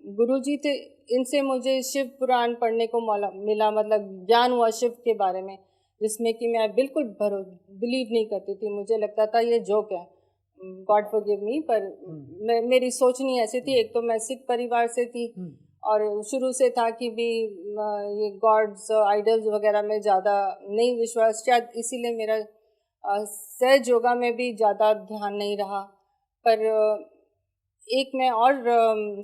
गुरुजी थे, इनसे मुझे शिव पुराण पढ़ने को मिला, मतलब ज्ञान हुआ शिव के बारे में, जिसमें कि मैं बिल्कुल बिलीव नहीं करती थी। मुझे लगता था ये जोक है, गॉड फॉरगिव मी, पर मेरी सोच नहीं ऐसी थी। एक तो मैं सिख परिवार से थी और शुरू से था कि भी ये गॉड्स आइडल्स वगैरह में ज़्यादा नहीं विश्वास, शायद इसीलिए मेरा सहज योगा में भी ज़्यादा ध्यान नहीं रहा। पर एक मैं और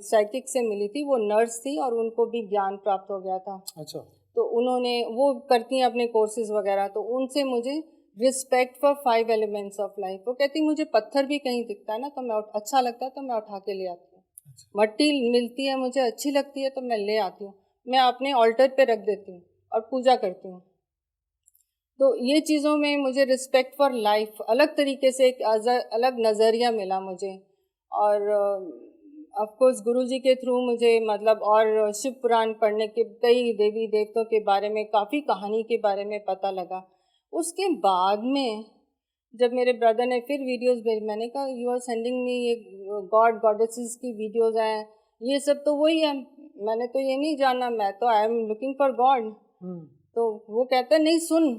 साइकिक से मिली थी, वो नर्स थी और उनको भी ज्ञान प्राप्त हो गया था। अच्छा। तो उन्होंने, वो करती हैं अपने कोर्सेज वगैरह, तो उनसे मुझे respect for 5 elements of life. वो कहती मुझे पत्थर भी कहीं दिखता है ना तो मैं अच्छा लगता है तो मैं उठा के ले आती हूँ। अच्छा। मट्टी मिलती है मुझे अच्छी लगती है तो मैं ले आती हूँ, मैं अपने ऑल्टर पे रख देती हूँ और पूजा करती हूँ। तो ये चीज़ों में मुझे रिस्पेक्ट फॉर लाइफ अलग तरीके से एक अलग नज़रिया मिला मुझे। और ऑफ कोर्स गुरुजी के थ्रू मुझे मतलब और शिव पुराण पढ़ने के, कई देवी देवताओं के बारे में, काफ़ी कहानी के बारे में पता लगा। उसके बाद में जब मेरे ब्रदर ने फिर वीडियोस भेजी, मैंने कहा यू आर सेंडिंग मी ये गॉड गॉडेसेस की वीडियोस हैं, ये सब तो वही है, मैंने तो ये नहीं जाना, मैं तो I am looking for God. तो वो कहता नहीं सुन।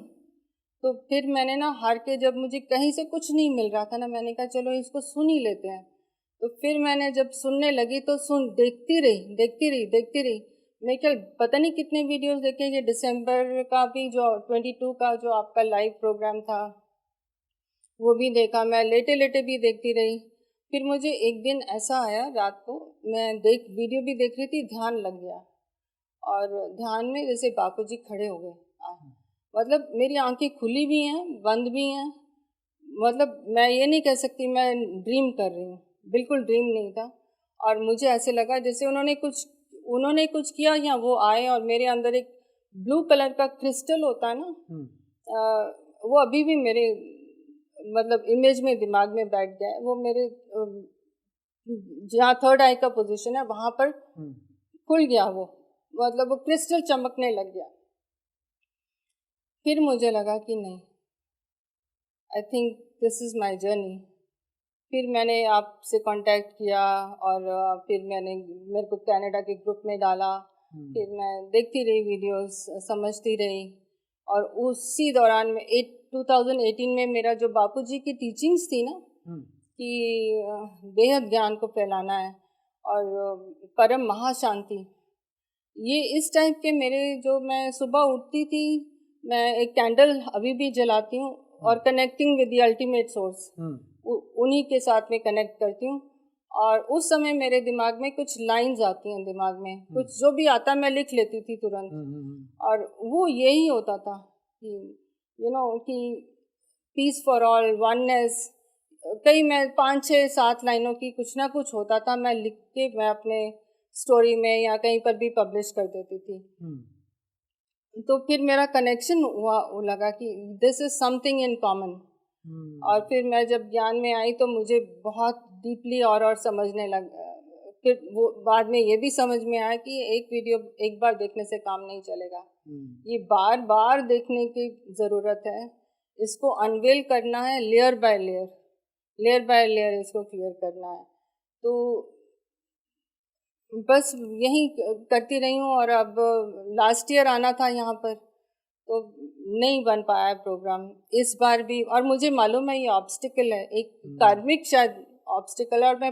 तो फिर मैंने ना हार के, जब मुझे कहीं से कुछ नहीं मिल रहा था ना, मैंने कहा चलो इसको सुन ही लेते हैं। तो फिर मैंने जब सुनने लगी तो देखती रही। मैं क्या पता नहीं कितने वीडियोस देखे। ये दिसंबर का भी जो 22 का जो आपका लाइव प्रोग्राम था वो भी देखा, मैं लेटे लेटे भी देखती रही। फिर मुझे एक दिन ऐसा आया, रात को मैं वीडियो भी देख रही थी, ध्यान लग गया और ध्यान में जैसे बापूजी खड़े हो गए। मतलब मेरी आंखें खुली भी हैं, बंद भी हैं, मतलब मैं ये नहीं कह सकती मैं ड्रीम कर रही हूँ, बिल्कुल ड्रीम नहीं था। और मुझे ऐसे लगा जैसे उन्होंने कुछ किया या वो आए और मेरे अंदर एक ब्लू कलर का क्रिस्टल होता है ना, वो अभी भी मेरे मतलब इमेज में दिमाग में बैठ गया है। वो मेरे जहाँ थर्ड आई का पोजीशन है वहाँ पर खुल गया, वो मतलब वो क्रिस्टल चमकने लग गया। फिर मुझे लगा कि नहीं, I think this is my journey. फिर मैंने आपसे कांटेक्ट किया और फिर मेरे को कनाडा के ग्रुप में डाला। फिर मैं देखती रही वीडियोस, समझती रही। और उसी दौरान में 2018 में मेरा जो बापूजी की टीचिंग्स थी ना कि बेहद ज्ञान को फैलाना है और परम महाशांति, ये इस टाइप के मेरे, जो मैं सुबह उठती थी, मैं एक कैंडल अभी भी जलाती हूँ और connecting with the ultimate source, उन्हीं के साथ में कनेक्ट करती हूँ। और उस समय मेरे दिमाग में कुछ लाइंस आती हैं, दिमाग में कुछ जो भी आता मैं लिख लेती थी तुरंत। और वो यही होता था कि कि पीस फॉर ऑल, वननेस, कई मैं 5-6-7 लाइनों की कुछ ना कुछ होता था, मैं लिख के मैं अपने स्टोरी में या कहीं पर भी पब्लिश कर देती थी। तो फिर मेरा कनेक्शन हुआ, लगा कि this is something in common. और फिर मैं जब ज्ञान में आई तो मुझे बहुत डीपली और समझने लगा। फिर वो बाद में ये भी समझ में आया कि एक वीडियो एक बार देखने से काम नहीं चलेगा, ये बार बार देखने की ज़रूरत है। इसको अनवेल करना है, लेयर बाय लेयर इसको क्लियर करना है। तो बस यही करती रही हूँ। और अब लास्ट ईयर आना था यहाँ पर तो नहीं बन पाया प्रोग्राम इस बार भी। और मुझे मालूम है ये ऑब्स्टिकल है, एक कार्मिक शायद ऑब्स्टिकल है।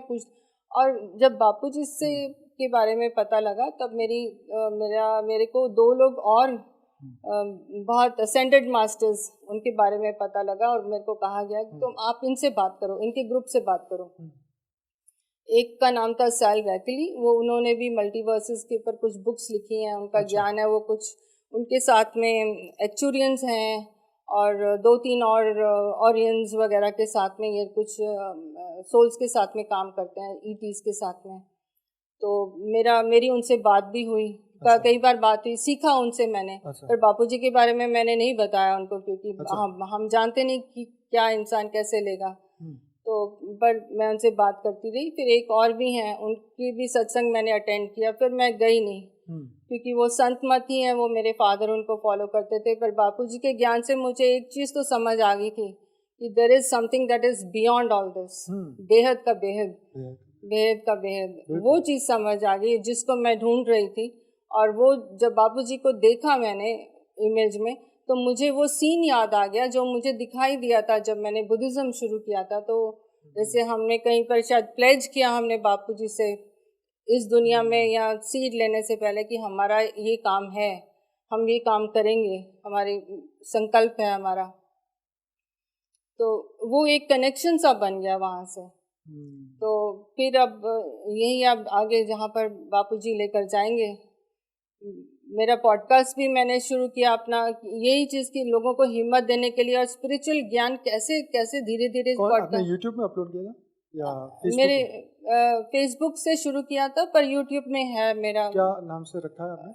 और जब बापूजी से के बारे में पता लगा तब मेरे को 2 लोग और बहुत असेंडेड मास्टर्स उनके बारे में पता लगा और मेरे को कहा गया कि तुम आप इनसे बात करो, इनके ग्रुप से बात करो। एक का नाम था सैल वैकली, वो उन्होंने भी मल्टीवर्सेस के ऊपर कुछ बुक्स लिखी हैं, उनका ज्ञान है वो कुछ। उनके साथ में एक्चुरियंस हैं और 2-3 और ऑरियंस वगैरह के साथ में ये कुछ सोल्स के साथ में काम करते हैं, ईटीज के साथ में। तो मेरी उनसे बात भी हुई, कई बार बात हुई, सीखा उनसे मैंने। पर बापूजी के बारे में मैंने नहीं बताया उनको, क्योंकि हम जानते नहीं कि क्या इंसान कैसे लेगा। तो पर मैं उनसे बात करती रही। फिर एक और भी हैं, उनकी भी सत्संग मैंने अटेंड किया, फिर मैं गई नहीं क्योंकि वो संत मत ही हैं, वो मेरे फादर उनको फॉलो करते थे। पर बापूजी के ज्ञान से मुझे एक चीज़ तो समझ आ गई थी कि there is something that is beyond all this, बेहद का बेहद। बेहद का बेहद वो चीज़ समझ आ गई जिसको मैं ढूंढ रही थी। और वो जब बापूजी को देखा मैंने इमेज में, तो मुझे वो सीन याद आ गया जो मुझे दिखाई दिया था जब मैंने बुद्धिज़्म शुरू किया था। तो जैसे हमने कहीं पर शायद प्लेज किया हमने बापूजी से इस दुनिया में या सीड लेने से पहले कि हमारा ये काम है, हम ये काम करेंगे, हमारी संकल्प है हमारा। तो वो एक कनेक्शन सा बन गया वहाँ से। तो फिर अब यही अब आगे जहाँ पर बापूजी लेकर जाएंगे, मेरा पॉडकास्ट भी मैंने शुरू किया अपना यही चीज़ की लोगों को हिम्मत देने के लिए, और स्पिरिचुअल ज्ञान कैसे कैसे धीरे धीरे आपने यूट्यूब में अपलोड किया था या फेसबुक मेरे फेसबुक से शुरू किया था, पर यूट्यूब में है मेरा। क्या नाम से रखा है आपने?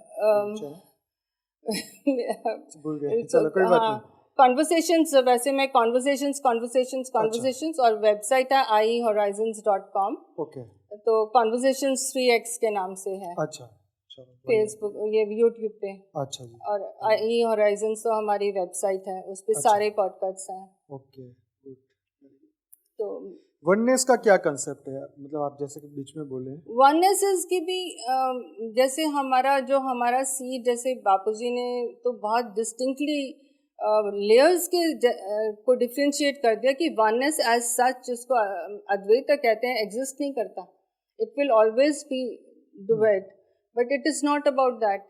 भूल गए, चलो कोई बात नहीं। कॉन्वर्सेशंस, वैसे मैं कॉन्वर्सेशंस और वेबसाइट है ihorizons.com। ओके। तो कॉन्वर्सेशंस 3x के नाम से है। अच्छा, फेसबुक, ये यूट्यूब पे। अच्छा जी। और आई हॉराइजन्स तो हमारी वेबसाइट है, उस पे सारे पॉडकास्ट हैं। Okay, good. तो वननेस का क्या कंसेप्ट है, मतलब आप जैसे कि बीच में बोले वननेस की भी जैसे हमारा सीड, जैसे बापूजी ने तो बहुत डिस्टिंक्टली लेयर्स के को डिफ्रेंशिएट कर दिया कि वननेस एज सच, जिसको अद्वैत कहते हैं, एग्जिस्ट नहीं करता। It will always be divide, but it is not about that.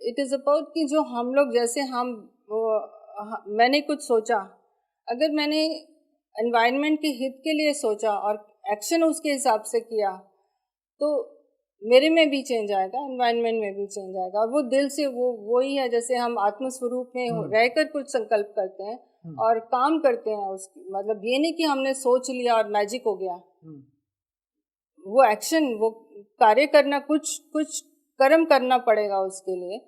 It is about कि जो हम लोग जैसे मैंने कुछ सोचा, अगर मैंने एनवायरनमेंट के हित के लिए सोचा और एक्शन उसके हिसाब से किया, तो मेरे में भी चेंज आएगा, एनवायरनमेंट में भी चेंज आएगा। और वो दिल से वही है, जैसे हम आत्मस्वरूप में रहकर कुछ संकल्प करते हैं और काम करते हैं उसकी, मतलब ये नहीं कि हमने सोच लिया और मैजिक हो गया। वो एक्शन, वो कार्य करना, कुछ कर्म करना पड़ेगा उसके लिए,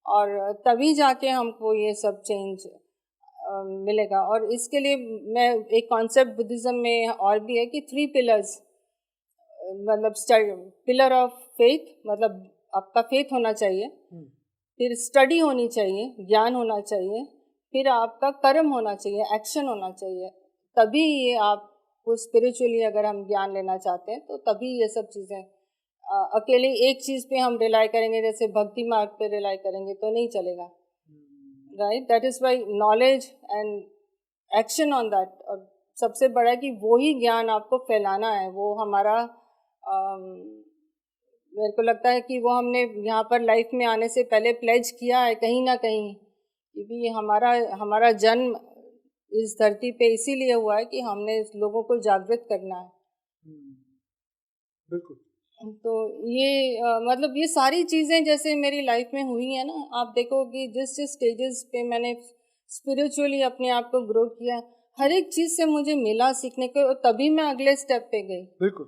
और तभी जाके हमको ये सब चेंज मिलेगा। और इसके लिए मैं एक कॉन्सेप्ट बुद्धिज़्म में और भी है कि 3 पिलर्स, मतलब पिलर ऑफ फेथ, मतलब आपका फेथ होना चाहिए, फिर स्टडी होनी चाहिए, ज्ञान होना चाहिए, फिर आपका कर्म होना चाहिए, एक्शन होना चाहिए। तभी ये आपको स्पिरिचुअली अगर हम ज्ञान लेना चाहते हैं तो तभी ये सब चीज़ें, अकेले एक चीज़ पे हम रिलाई करेंगे, जैसे भक्ति मार्ग पे रिलाई करेंगे तो नहीं चलेगा, right. That is why knowledge and action on that. और सबसे बड़ा है कि वो ही ज्ञान आपको फैलाना है। वो हमारा मेरे को लगता है कि वो हमने यहाँ पर लाइफ में आने से पहले प्लेज किया है कहीं ना कहीं, क्योंकि हमारा जन्म इस धरती पे इसीलिए हुआ है कि हमने लोगों को जागृत करना है। बिल्कुल। तो ये मतलब ये सारी चीज़ें जैसे मेरी लाइफ में हुई हैं ना, आप देखो कि जिस स्टेजेस पे मैंने स्पिरिचुअली अपने आप को ग्रो किया, हर एक चीज़ से मुझे मिला सीखने को, तभी मैं अगले स्टेप पे गई। बिल्कुल।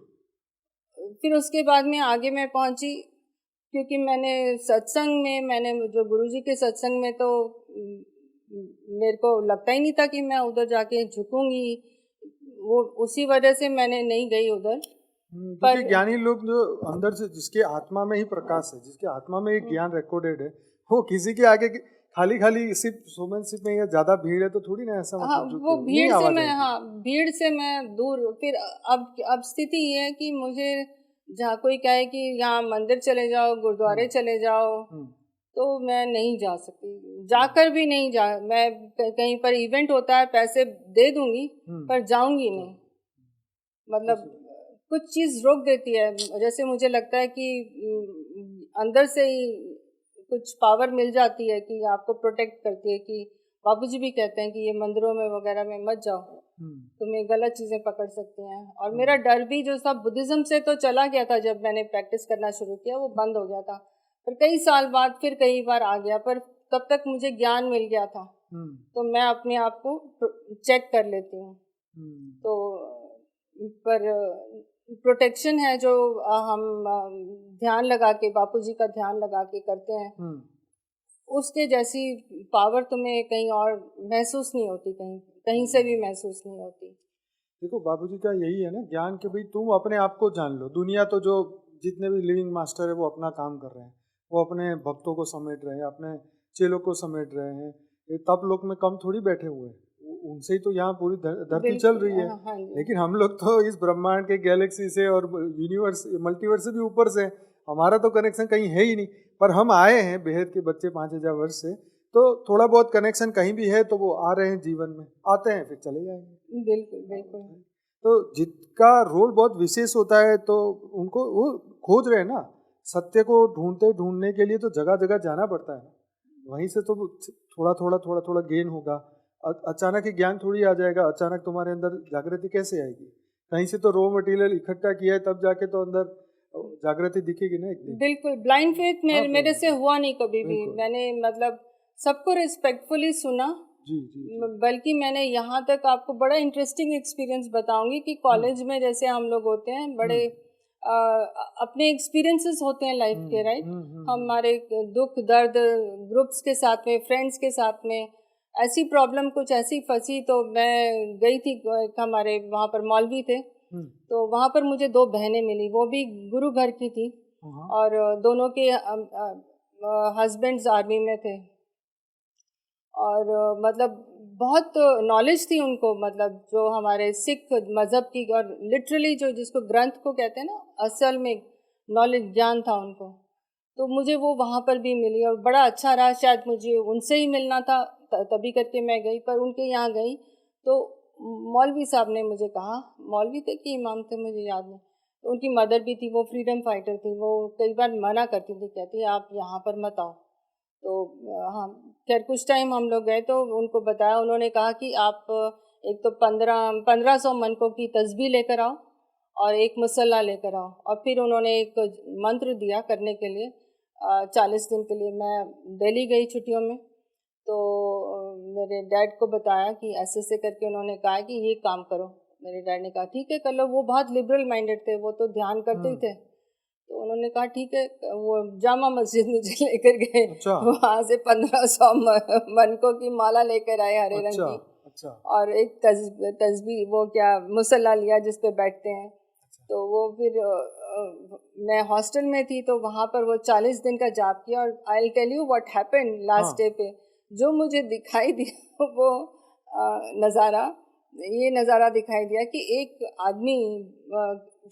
फिर उसके बाद में आगे मैं पहुंची, क्योंकि मैंने सत्संग में, मैंने जो गुरुजी के सत्संग में, तो मेरे को लगता ही नहीं था कि मैं उधर जाके झुकूंगी। वो उसी वजह से मैंने नहीं गई उधर। क्योंकि ज्ञानी लोग जो अंदर से, जिसके आत्मा में ही प्रकाश है, जिसके आत्मा में ही ज्ञान रिकॉर्डेड है, वो किसी के आगे खाली सिर्फ सोमेनशिप में या ज्यादा भीड़ है तो थोड़ी ना ऐसा, मतलब वो भीड़ से मैं दूर। फिर अब स्थिति ये है कि मुझे जहाँ कोई कहे कि यहाँ मंदिर चले जाओ, गुरुद्वारे चले जाओ, तो मैं नहीं जा सकती, जाकर भी नहीं मैं कहीं पर इवेंट होता है पैसे दे दूंगी पर जाऊंगी नहीं। मतलब कुछ चीज़ रोक देती है। जैसे मुझे लगता है कि अंदर से ही कुछ पावर मिल जाती है कि आपको प्रोटेक्ट करती है, कि बापूजी भी कहते हैं कि ये मंदिरों में वगैरह में मत जाओ, तुम्हें गलत चीज़ें पकड़ सकती हैं। और मेरा डर भी जो सब बुद्धिज़्म से तो चला गया था, जब मैंने प्रैक्टिस करना शुरू किया वो बंद हो गया था, पर कई साल बाद फिर कई बार आ गया, पर तब तक मुझे ज्ञान मिल गया था। तो मैं अपने आप को चेक कर लेती हूँ। तो पर प्रोटेक्शन है जो हम ध्यान लगा के, बापूजी का ध्यान लगा के करते हैं, उसके जैसी पावर तुम्हें कहीं और महसूस नहीं होती, कहीं से भी महसूस नहीं होती। देखो बापूजी का यही है ना ज्ञान, कि भाई तुम अपने आप को जान लो। दुनिया तो जो जितने भी लिविंग मास्टर है वो अपना काम कर रहे हैं, वो अपने भक्तों को समेट रहे हैं, अपने चेलों को समेट रहे हैं, ये तप लोक में कम थोड़ी बैठे हुए हैं, उनसे ही तो यहाँ पूरी धरती चल रही है। हाँ जी। लेकिन हम लोग तो इस ब्रह्मांड के गैलेक्सी से और यूनिवर्स मल्टीवर्स से भी ऊपर से, हमारा तो कनेक्शन कहीं है ही नहीं। पर हम आए हैं बेहद के बच्चे 5000 वर्ष से, तो थोड़ा बहुत कनेक्शन कहीं भी है, तो वो आ रहे हैं जीवन में, आते हैं फिर चले जाएंगे। बिल्कुल बिल्कुल। तो जिसका रोल बहुत विशेष होता है, तो उनको वो खोज रहे हैं ना, सत्य को ढूंढने के लिए तो जगह जगह जाना पड़ता है। वहीं से तो थोड़ा थोड़ा गेन होगा। अचानक ही ज्ञान थोड़ी आ जाएगा, अचानक तुम्हारे अंदर जागृति कैसे आएगी? कहीं से तो रॉ मटेरियल इकट्ठा किया है, तब जाके तो अंदर जागृति दिखेगी ना एक दिन। बिल्कुल, ब्लाइंड फेथ मेरे से हुआ नहीं कभी भी। बिल्कुल। मैंने मतलब सबको रिस्पेक्टफुली सुना। जी जी जी। बल्कि मैंने यहाँ तक आपको बड़ा इंटरेस्टिंग एक्सपीरियंस बताऊंगी कि कॉलेज में जैसे हम लोग होते हैं बड़े अपने एक्सपीरियंसेस होते हैं लाइफ के, राइट। हमारे दुख दर्द ग्रुप्स के साथ में, फ्रेंड्स के साथ में, ऐसी प्रॉब्लम कुछ ऐसी फंसी तो मैं गई थी। हमारे वहाँ पर मौलवी थे, तो वहाँ पर मुझे 2 बहनें मिली, वो भी गुरु घर की थी और दोनों के हस्बैंड्स आर्मी में थे और मतलब बहुत नॉलेज थी उनको, मतलब जो हमारे सिख मज़हब की, और लिटरली जो जिसको ग्रंथ को कहते हैं ना, असल में नॉलेज ज्ञान था उनको। तो मुझे वो वहाँ पर भी मिली और बड़ा अच्छा रहा। शायद मुझे उनसे ही मिलना था तभी करके मैं गई, पर उनके यहाँ गई तो मौलवी साहब ने मुझे कहा, मौलवी थे कि इमाम थे मुझे याद नहीं, तो उनकी मदर भी थी, वो फ्रीडम फाइटर थी, वो कई बार मना करती थी, कहती आप यहाँ पर मत आओ। तो हाँ, खैर कुछ टाइम हम लोग गए तो उनको बताया, उन्होंने कहा कि आप एक तो 1500 मनकों की तस्बीह लेकर आओ और एक मुसल्ला लेकर आओ, और फिर उन्होंने एक मंत्र दिया करने के लिए 40 दिन के लिए। मैं दिल्ली गई छुट्टियों में, तो मेरे डैड को बताया कि ऐसे करके उन्होंने कहा कि ये काम करो। मेरे डैड ने कहा ठीक है कर लो, वो बहुत लिबरल माइंडेड थे, वो तो ध्यान करते ही थे। तो उन्होंने कहा ठीक है, वो जामा मस्जिद मुझे लेकर गए। अच्छा। वहाँ से 1500 मनकों की माला लेकर आए हरे रंग की। अच्छा। और एक तस्बीह वो क्या मुसल्ला लिया जिस पे बैठते हैं। तो वो फिर मैं हॉस्टल में थी, तो वहाँ पर वो 40 दिन का जाप किया। और I will tell you what happened last day पे, जो मुझे दिखाई दिया वो नज़ारा, ये नज़ारा दिखाई दिया कि एक आदमी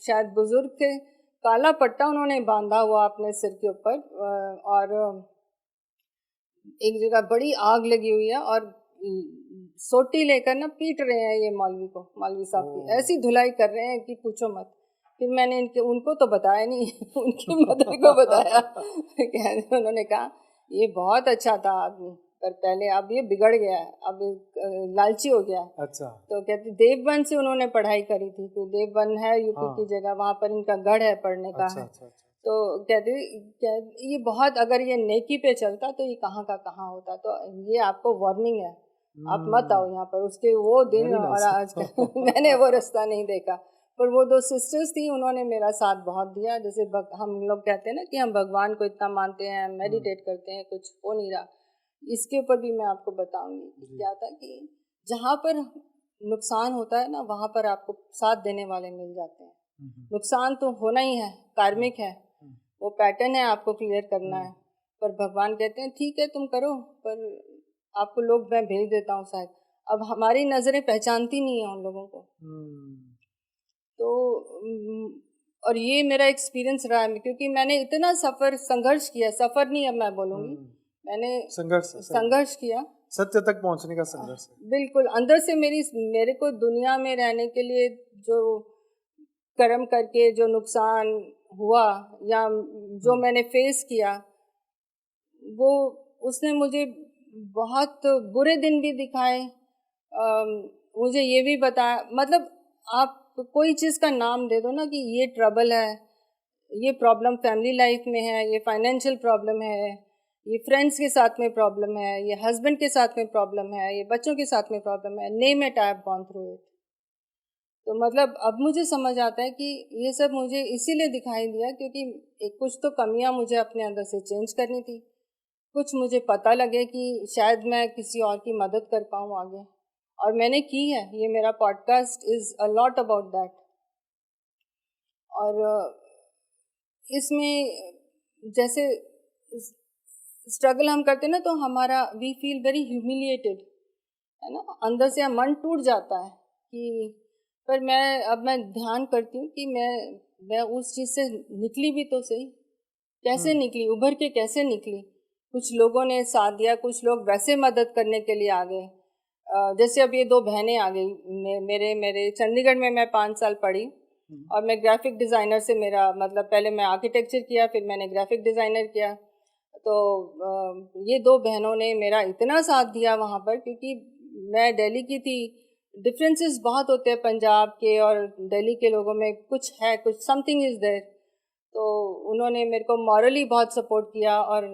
शायद बुजुर्ग थे, काला पट्टा उन्होंने बांधा हुआ अपने सिर के ऊपर, और एक जगह बड़ी आग लगी हुई है और सोटी लेकर ना पीट रहे हैं ये मौलवी को, मौलवी साहब की ऐसी धुलाई कर रहे हैं कि पूछो मत। फिर मैंने उनको तो बताया नहीं उनकी मदर को बताया। उन्होंने कहा ये बहुत अच्छा था आदमी, पर पहले अब ये बिगड़ गया है, अब लालची हो गया। अच्छा। तो कहते देवबंद से उन्होंने पढ़ाई करी थी, तो देवबंद है यूपी की जगह, वहाँ पर इनका गढ़ है पढ़ने का है। तो कहते ये बहुत, अगर ये नेकी पे चलता तो ये कहाँ का कहाँ होता। तो ये आपको वार्निंग है, आप मत आओ यहाँ पर। उसके वो दिन और आज का मैंने वो रास्ता नहीं देखा, पर वो 2 सिस्टर्स थी, उन्होंने मेरा साथ बहुत दिया। जैसे हम लोग कहते हैं ना कि हम भगवान को इतना मानते हैं, मेडिटेट करते हैं, कुछ हो नहीं रहा। इसके ऊपर भी मैं आपको बताऊंगी क्या था कि जहाँ पर नुकसान होता है ना, वहाँ पर आपको साथ देने वाले मिल जाते हैं। नुकसान तो होना ही है, कार्मिक है, वो पैटर्न है, आपको क्लियर करना है। पर भगवान कहते हैं ठीक है तुम करो, पर आपको लोग मैं भेज देता हूँ शायद। अब हमारी नज़रें पहचानती नहीं है उन लोगों को। तो और ये मेरा एक्सपीरियंस रहा है, क्योंकि मैंने इतना संघर्ष किया, सफ़र नहीं अब मैं बोलूँगी, मैंने संघर्ष किया, सत्य तक पहुँचने का संघर्ष। बिल्कुल, अंदर से मेरे को दुनिया में रहने के लिए जो कर्म करके जो नुकसान हुआ या जो मैंने फेस किया, वो उसने मुझे बहुत बुरे दिन भी दिखाए। मुझे ये भी बताया, मतलब आप कोई चीज़ का नाम दे दो ना कि ये ट्रबल है, ये प्रॉब्लम फैमिली लाइफ में है, ये फाइनेंशियल प्रॉब्लम है, ये फ्रेंड्स के साथ में प्रॉब्लम है, ये हस्बैंड के साथ में प्रॉब्लम है, ये बच्चों के साथ में प्रॉब्लम है, name it, I have gone through it. तो मतलब अब मुझे समझ आता है कि ये सब मुझे इसीलिए दिखाई दिया क्योंकि कुछ तो कमियां मुझे अपने अंदर से चेंज करनी थी, कुछ मुझे पता लगे कि शायद मैं किसी और की मदद कर पाऊँ आगे, और मैंने की है। ये मेरा podcast is a lot about that. और इसमें जैसे स्ट्रगल हम करते हैं ना, तो हमारा वी फील वेरी ह्यूमिलिएटेड है ना, अंदर से मन टूट जाता है कि पर मैं ध्यान करती हूँ कि मैं उस चीज़ से निकली भी तो सही, कैसे निकली, उभर के कैसे निकली। कुछ लोगों ने साथ दिया, कुछ लोग वैसे मदद करने के लिए आ गए। जैसे अब ये 2 बहनें आ गई, मेरे चंडीगढ़ में मैं 5 साल पढ़ी और मैं ग्राफिक डिज़ाइनर से मेरा मतलब पहले मैं आर्किटेक्चर किया, फिर मैंने ग्राफिक डिज़ाइनर किया। तो ये 2 बहनों ने मेरा इतना साथ दिया वहाँ पर, क्योंकि मैं दिल्ली की थी। डिफरेंसेस बहुत होते हैं पंजाब के और दिल्ली के लोगों में, कुछ है, कुछ समथिंग इज़ देयर। तो उन्होंने मेरे को मॉरली बहुत सपोर्ट किया। और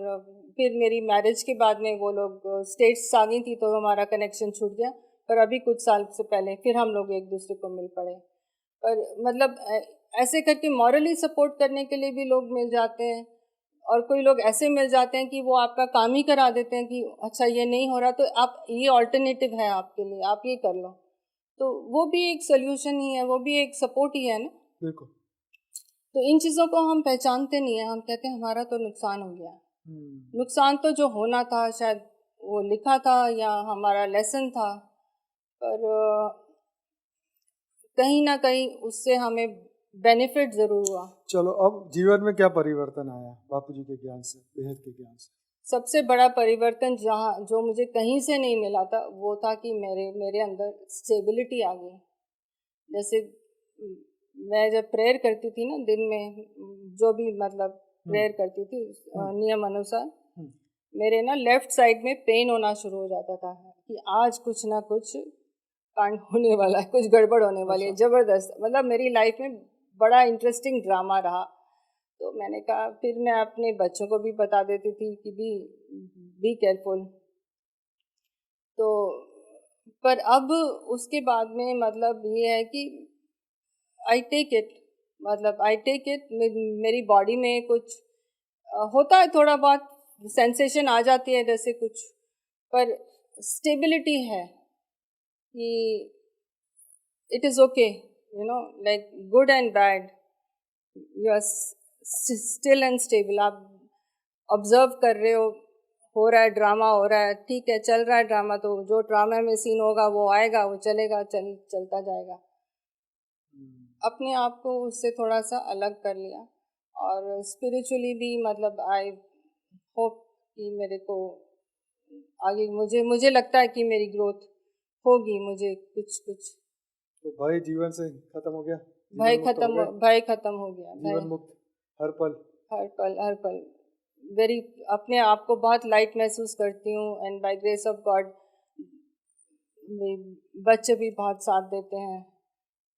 फिर मेरी मैरिज के बाद में वो लोग स्टेट्स आ गई थी, तो हमारा कनेक्शन छूट गया। पर अभी कुछ साल से पहले फिर हम लोग एक दूसरे को मिल पड़े। पर मतलब ऐसे करके मॉरली सपोर्ट करने के लिए भी लोग मिल जाते हैं, और कोई लोग ऐसे मिल जाते हैं कि वो आपका काम ही करा देते हैं कि अच्छा ये नहीं हो रहा तो आप ये ऑल्टरनेटिव है आपके लिए, आप ये कर लो। तो वो भी एक सोल्यूशन ही है, वो भी एक सपोर्ट ही है ना। बिल्कुल। तो इन चीज़ों को हम पहचानते नहीं है, हम कहते हैं हमारा तो नुकसान हो गया। नुकसान तो जो होना था शायद वो लिखा था या हमारा लेसन था, पर कहीं ना कहीं उससे हमें बेनिफिट ज़रूर हुआ। चलो, अब जीवन में क्या परिवर्तन आया बापूजी के ज्ञान से, बेहद के ज्ञान से? सबसे बड़ा परिवर्तन जो मुझे कहीं से नहीं मिला था वो था कि मेरे अंदर स्टेबिलिटी आ गई। जैसे मैं जब प्रेयर करती थी ना दिन में, जो भी मतलब प्रेयर करती थी नियम अनुसार, मेरे ना लेफ्ट साइड में पेन होना शुरू हो जाता था कि आज कुछ ना कुछ कांड होने वाला है, कुछ गड़बड़ होने वाली है, ज़बरदस्त। मतलब मेरी लाइफ में बड़ा इंटरेस्टिंग ड्रामा रहा। तो मैंने कहा, फिर मैं अपने बच्चों को भी बता देती थी कि बी केयरफुल। तो पर अब उसके बाद में मतलब ये है कि आई टेक इट, मतलब आई टेक इट। मेरी बॉडी में कुछ होता है, थोड़ा बहुत सेंसेशन आ जाती है जैसे कुछ, पर स्टेबिलिटी है कि it is okay, you know, like good and bad, you are still and stable. आप ऑब्जर्व कर रहे हो रहा है, ड्रामा हो रहा है, ठीक है, चल रहा है ड्रामा, तो जो ड्रामा में सीन होगा वो आएगा, वो चलेगा, चलता जाएगा। अपने आप को उससे थोड़ा सा अलग कर लिया। और स्पिरिचुअली भी मतलब आई होप कि मेरे को आगे मुझे लगता है कि मेरी ग्रोथ होगी, मुझे कुछ कुछ। तो भय जीवन से खत्म हो गया? भय खत्म हो गया। जीवन मुक्त हर पल, हर पल वेरी अपने आप को बहुत लाइट महसूस करती हूँ। And by grace of God बच्चे भी बहुत साथ देते हैं,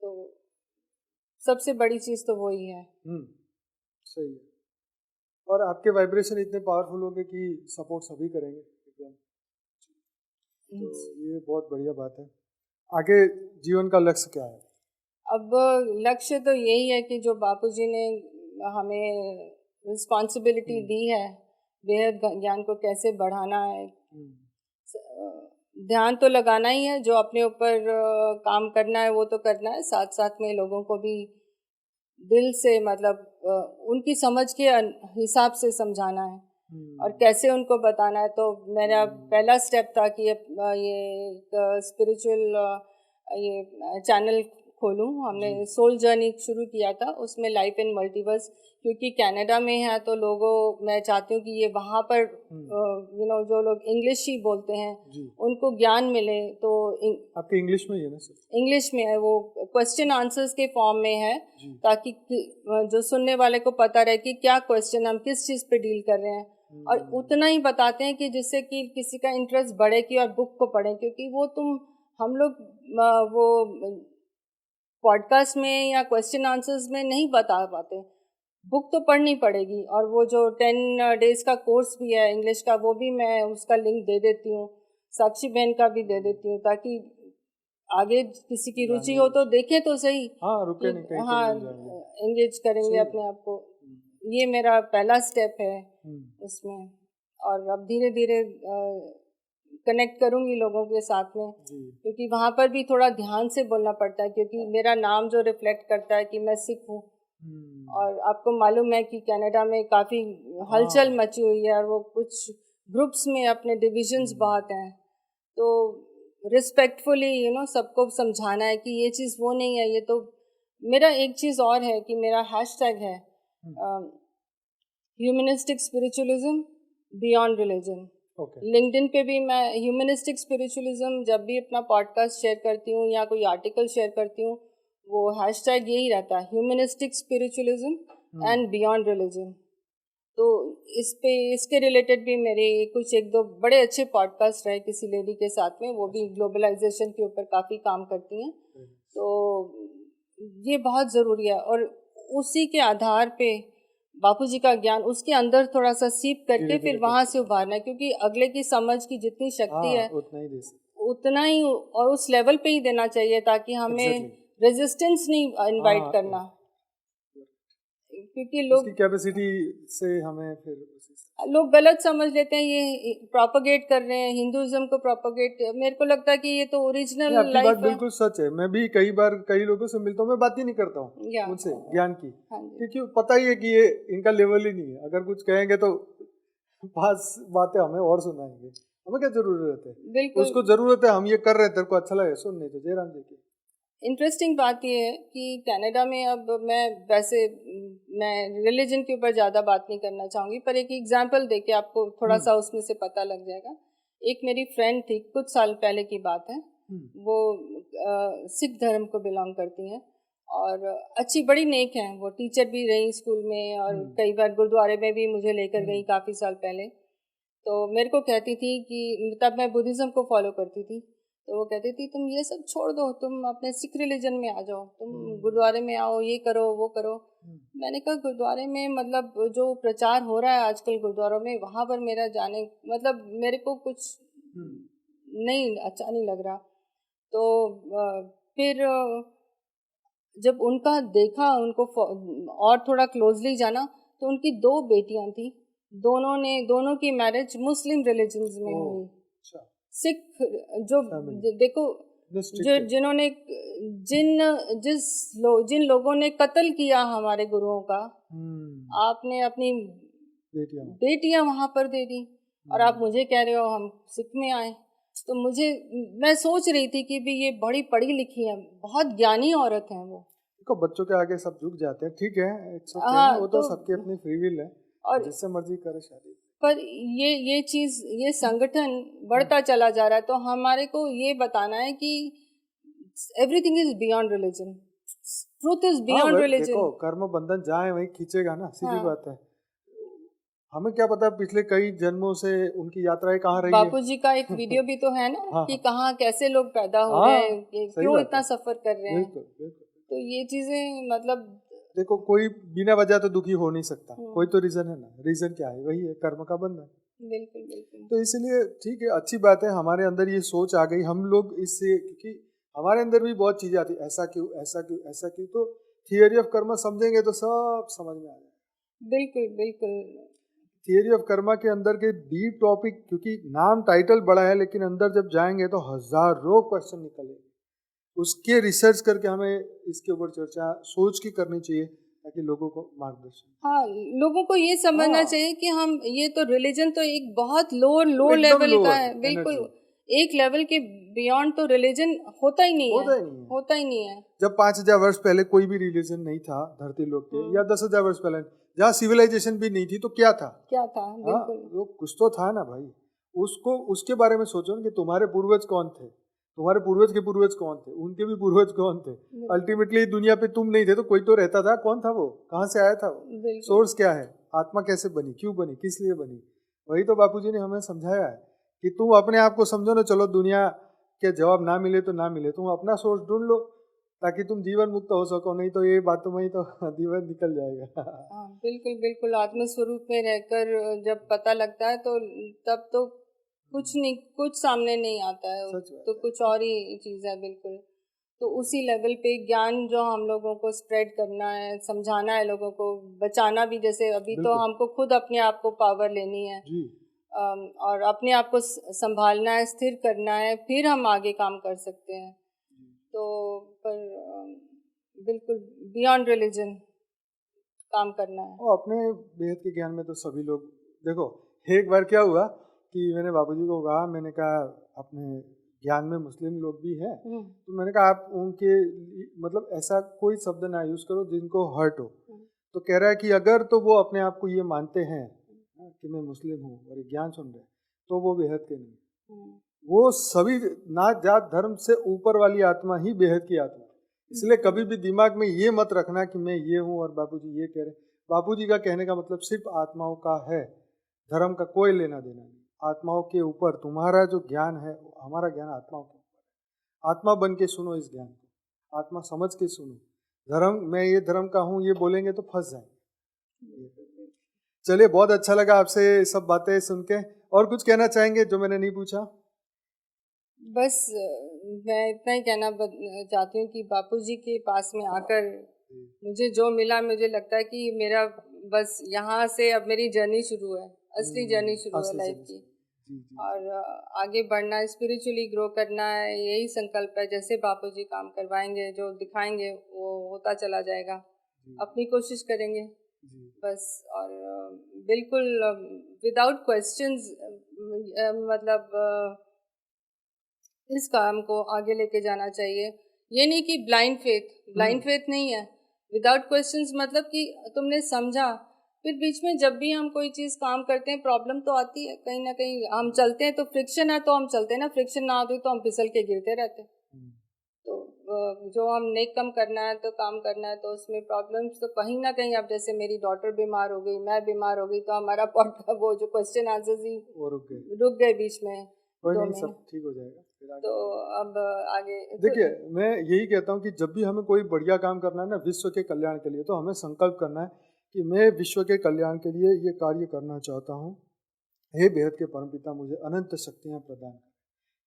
तो सबसे बड़ी चीज़ तो वही है। सही है। और आपके वाइब्रेशन इतने पावरफुल होंगे कि सपोर्ट सभी करेंगे एकदम। तो ये बहुत बढ़िया बात है। आगे जीवन का लक्ष्य क्या है? अब लक्ष्य तो यही है कि जो बापूजी ने हमें रिस्पॉन्सिबिलिटी दी है, बेहद ज्ञान को कैसे बढ़ाना है। ध्यान तो लगाना ही है, जो अपने ऊपर काम करना है वो तो करना है, साथ साथ में लोगों को भी दिल से मतलब उनकी समझ के हिसाब से समझाना है और कैसे उनको बताना है। तो मेरा पहला स्टेप था कि ये एक स्पिरिचुअल ये चैनल खोलूँ। हमने सोल जर्नी शुरू किया था, उसमें लाइफ इन मल्टीवर्स, क्योंकि कनाडा में है तो मैं चाहती हूँ कि ये वहाँ पर जो लोग इंग्लिश ही बोलते हैं उनको ज्ञान मिले। तो आपके इंग्लिश में ही है ना सर? इंग्लिश में है, वो क्वेश्चन आंसर्स के फॉर्म में है, ताकि जो सुनने वाले को पता रहे कि क्या क्वेश्चन हम किस चीज़ पे डील कर रहे हैं। और उतना ही बताते हैं कि जिससे कि किसी का इंटरेस्ट बढ़े कि और बुक को पढ़ें, क्योंकि वो हम लोग वो पॉडकास्ट में या क्वेश्चन आंसर्स में नहीं बता पाते। बुक तो पढ़नी पड़ेगी। और वो जो 10 डेज का कोर्स भी है इंग्लिश का, वो भी मैं उसका लिंक दे देती हूँ, साक्षी बहन का भी दे देती हूँ, ताकि आगे किसी की रुचि हो तो देखे तो सही। रुके नहीं कहीं, हाँ, एंगेज करेंगे अपने आप को। ये मेरा पहला स्टेप है उसमें। और अब धीरे धीरे कनेक्ट करूंगी लोगों के साथ में, क्योंकि वहाँ पर भी थोड़ा ध्यान से बोलना पड़ता है, क्योंकि मेरा नाम जो रिफ्लेक्ट करता है कि मैं सिख हूँ। और आपको मालूम है कि कनाडा में काफ़ी हलचल मची हुई है, और वो कुछ ग्रुप्स में अपने डिविजन्स बहुत हैं। तो रिस्पेक्टफुली सबको समझाना है कि ये चीज़ वो नहीं है, ये तो मेरा एक चीज़ और है कि मेरा हैशटैग है humanistic spiritualism beyond religion. Okay. LinkedIn पे भी मैं ह्यूमनिस्टिक स्पिरिचुअलिज्म जब भी अपना पॉडकास्ट शेयर करती हूँ या कोई आर्टिकल शेयर करती हूँ, वो हैशटैग यही रहता है, humanistic spiritualism and beyond religion. तो इसके रिलेटेड भी मेरे कुछ एक दो बड़े अच्छे पॉडकास्ट रहे किसी लेडी के साथ में, वो भी ग्लोबलाइजेशन के ऊपर काफ़ी काम करती हैं। तो ये बहुत ज़रूरी है, और उसी के आधार पे बापूजी का ज्ञान उसके अंदर थोड़ा सा सीप करके फिर वहाँ से उभारना है, क्योंकि अगले की समझ की जितनी शक्ति है उतना ही दे सकते, उतना ही और उस लेवल पे ही देना चाहिए, ताकि हमें रेजिस्टेंस नहीं इनवाइट करना, क्योंकि लोग कैपेसिटी से हमें फिर लोग गलत समझ लेते हैं, ये प्रोपोगेट कर रहे हैं हिंदुइज्म को प्रोपोगेट। मेरे को लगता है कि ये तो ओरिजिनल लाइफ है। बिल्कुल सच है। मैं भी कई बार कई लोगों से मिलता हूँ, मैं बात ही नहीं करता हूँ उनसे ज्ञान की, क्योंकि पता ही है कि ये इनका लेवल ही नहीं है। अगर कुछ कहेंगे तो पास बातें हमें और सुनाएंगे, हमें क्या जरूरत है? बिल्कुल उसको जरूरत है, हम ये कर रहे हैं, तेरे को अच्छा लगे सुन, नहीं तो जय राम जी की। इंटरेस्टिंग बात ये है कि कनाडा में अब मैं रिलीजन के ऊपर ज़्यादा बात नहीं करना चाहूँगी, पर एक एग्जांपल देके आपको थोड़ा सा उसमें से पता लग जाएगा। एक मेरी फ्रेंड थी, कुछ साल पहले की बात है, वो सिख धर्म को बिलोंग करती हैं और अच्छी बड़ी नेक हैं, वो टीचर भी रही स्कूल में और कई बार गुरुद्वारे में भी मुझे लेकर गई काफ़ी साल पहले। तो मेरे को कहती थी कि तब मैं बुद्धिज़्म को फॉलो करती थी, तो वो कहती थी तुम ये सब छोड़ दो, तुम अपने सिख रिलीजन में आ जाओ, तुम गुरुद्वारे में आओ, ये करो वो करो। मैंने कहा गुरुद्वारे में मतलब जो प्रचार हो रहा है आजकल गुरुद्वारों में, वहाँ पर मेरा जाने मतलब मेरे को कुछ नहीं अच्छा नहीं लग रहा। तो फिर जब उनका देखा, उनको और थोड़ा क्लोजली जाना, तो उनकी 2 बेटियां थी, दोनों की मैरिज मुस्लिम रिलीजन्स में हुई। सिख जो देखो जिन्होंने जिन लोगों ने कत्ल किया हमारे गुरुओं का, आपने अपनी बेटियां वहां पर दे दी और आप मुझे कह रहे हो हम सिख में आए। तो मैं सोच रही थी कि भी ये बड़ी पढ़ी लिखी है, बहुत ज्ञानी औरत है वो। देखो बच्चों के आगे सब झुक जाते हैं, ठीक है, वो तो सबकी अपनी फ्री विल है और जिससे मर्जी करे शादी। पर ये संगठन बढ़ता चला जा रहा है, तो हमारे को ये बताना है कि everything is beyond religion, truth is beyond religion. देखो कर्म बंधन जहाँ है वहीं खींचेगा ना, सीधी बात है। हमें क्या पता पिछले कई जन्मों से उनकी यात्राएं कहाँ रही है। बापूजी का एक वीडियो भी तो है ना कि कहाँ कैसे लोग पैदा हो रहे हैं, क्यों इतना सफर कर रहे हैं। तो ये चीजें मतलब देखो कोई बिना वजह तो दुखी हो नहीं सकता, कोई तो रीजन है ना, रीजन क्या है? वही है कर्म का बंधन। बिल्कुल बिल्कुल। तो इसलिए ठीक है, अच्छी बात है हमारे अंदर ये सोच आ गई, हम लोग इससे, क्योंकि हमारे अंदर भी बहुत चीजें आती, ऐसा क्यों ऐसा क्यों ऐसा क्यों, तो थियरी ऑफ कर्म समझेंगे तो सब समझ में आ जाएगा। बिल्कुल बिल्कुल। थियरी ऑफ कर्मा के अंदर के डीप टॉपिक, क्योंकि नाम टाइटल बड़ा है लेकिन अंदर जब जाएंगे तो हजारों क्वेश्चन निकलेंगे, उसके रिसर्च करके हमें इसके ऊपर चर्चा सोच की करनी चाहिए ताकि लोगों को मार्गदर्शन। हाँ, लोगों को ये समझना चाहिए कि हम ये तो रिलीजन तो एक बहुत लो लेवल का है, बिल्कुल एक लेवल के बियॉन्ड तो रिलीजन होता ही नहीं है। जब 5000 वर्ष पहले कोई भी रिलीजन नहीं था धरती लोक के, या 10,000 वर्ष पहले जहाँ सिविलाइजेशन भी नहीं थी, तो क्या था? बिल्कुल कुछ तो था ना भाई। उसके बारे में सोचो कि तुम्हारे पूर्वज कौन थे, तुम्हारे पूर्वज के पूर्वज कौन थे, उनके भी पूर्वज कौन थे। अल्टीमेटली दुनिया पे तुम नहीं थे तो कोई तो रहता था, कौन था वो, कहाँ से आया था वो, सोर्स क्या है, आत्मा कैसे बनी, क्यों बनी, किस लिए बनी। वही तो बापूजी ने हमें समझाया है कि तुम अपने आप को समझो ना, चलो दुनिया के जवाब ना मिले तो ना मिले, तुम अपना सोर्स ढूंढ लो ताकि तुम जीवन मुक्त हो सको, नहीं तो ये बातों में ही तो जीवन निकल जाएगा। हाँ बिल्कुल बिल्कुल, आत्म स्वरूप में रहकर जब पता लगता है तो तब तो कुछ सामने नहीं आता है, तो कुछ और ही चीज़ है। बिल्कुल, तो उसी लेवल पे ज्ञान जो हम लोगों को स्प्रेड करना है, समझाना है लोगों को, बचाना भी। जैसे अभी तो हमको खुद अपने आप को पावर लेनी है और अपने आप को संभालना है, स्थिर करना है, फिर हम आगे काम कर सकते हैं। तो पर बिल्कुल बियॉन्ड रिलीजन काम करना है। और अपने बेहद के ज्ञान में तो सभी लोग, देखो एक बार क्या हुआ कि मैंने बाबूजी को कहा, मैंने कहा अपने ज्ञान में मुस्लिम लोग भी हैं, तो मैंने कहा आप उनके मतलब ऐसा कोई शब्द ना यूज़ करो जिनको हर्ट हो। तो कह रहा है कि अगर तो वो अपने आप को ये मानते हैं कि मैं मुस्लिम हूँ और ये ज्ञान सुन रहे हैं, तो वो बेहद के नहीं, वो सभी नात जात धर्म से ऊपर वाली आत्मा ही बेहद की आत्मा। इसलिए कभी भी दिमाग में ये मत रखना कि मैं ये हूँ और बापूजी ये कह रहे हैं। बापूजी का कहने का मतलब सिर्फ आत्माओं का है, धर्म का कोई लेना देना नहीं। आत्माओं के ऊपर तुम्हारा जो ज्ञान है, हमारा ज्ञान आत्माओं के ऊपर है। आत्मा बन के सुनो इस ज्ञान को, आत्मा समझ के सुनो। धर्म मैं ये धर्म का हूँ ये बोलेंगे तो फंस जाएंगे। चलिए, बहुत अच्छा लगा आपसे सब बातें सुन के। और कुछ कहना चाहेंगे जो मैंने नहीं पूछा? बस मैं इतना ही कहना चाहती हूँ कि बापूजी के पास में आकर मुझे जो मिला, मुझे लगता है कि मेरा बस यहाँ से अब मेरी जर्नी शुरू है, असली जर्नी शुरू है लाइफ की। और आगे बढ़ना है, स्पिरिचुअली ग्रो करना है, यही संकल्प है। जैसे बापूजी काम करवाएंगे, जो दिखाएंगे वो होता चला जाएगा। अपनी कोशिश करेंगे बस। और बिल्कुल विदाउट क्वेश्चंस, मतलब इस काम को आगे लेके जाना चाहिए। ये नहीं कि ब्लाइंड फेथ नहीं है। विदाउट क्वेश्चंस मतलब कि तुमने समझा, फिर बीच में जब भी हम कोई चीज़ काम करते हैं प्रॉब्लम तो आती है, कहीं ना कहीं हम चलते हैं तो फ्रिक्शन है तो हम चलते हैं ना, फ्रिक्शन ना होती तो हम फिसल के गिरते रहते। तो जो हम नेक कम करना है तो काम करना है, तो उसमें प्रॉब्लम्स तो कहीं ना कहीं, अब जैसे मेरी डॉटर बीमार हो गई, मैं बीमार हो गई, तो हमारा वो जो क्वेश्चन आंसर्स ही रुक गए बीच में। कोई नहीं, सब ठीक हो जाएगा। तो अब आगे देखिए, मैं यही कहता हूँ कि जब भी हमें कोई बढ़िया काम करना है ना विश्व के कल्याण के लिए, तो हमें संकल्प करना है कि मैं विश्व के कल्याण के लिए ये कार्य करना चाहता हूँ। हे बेहद के परमपिता, मुझे अनंत शक्तियाँ प्रदान करें।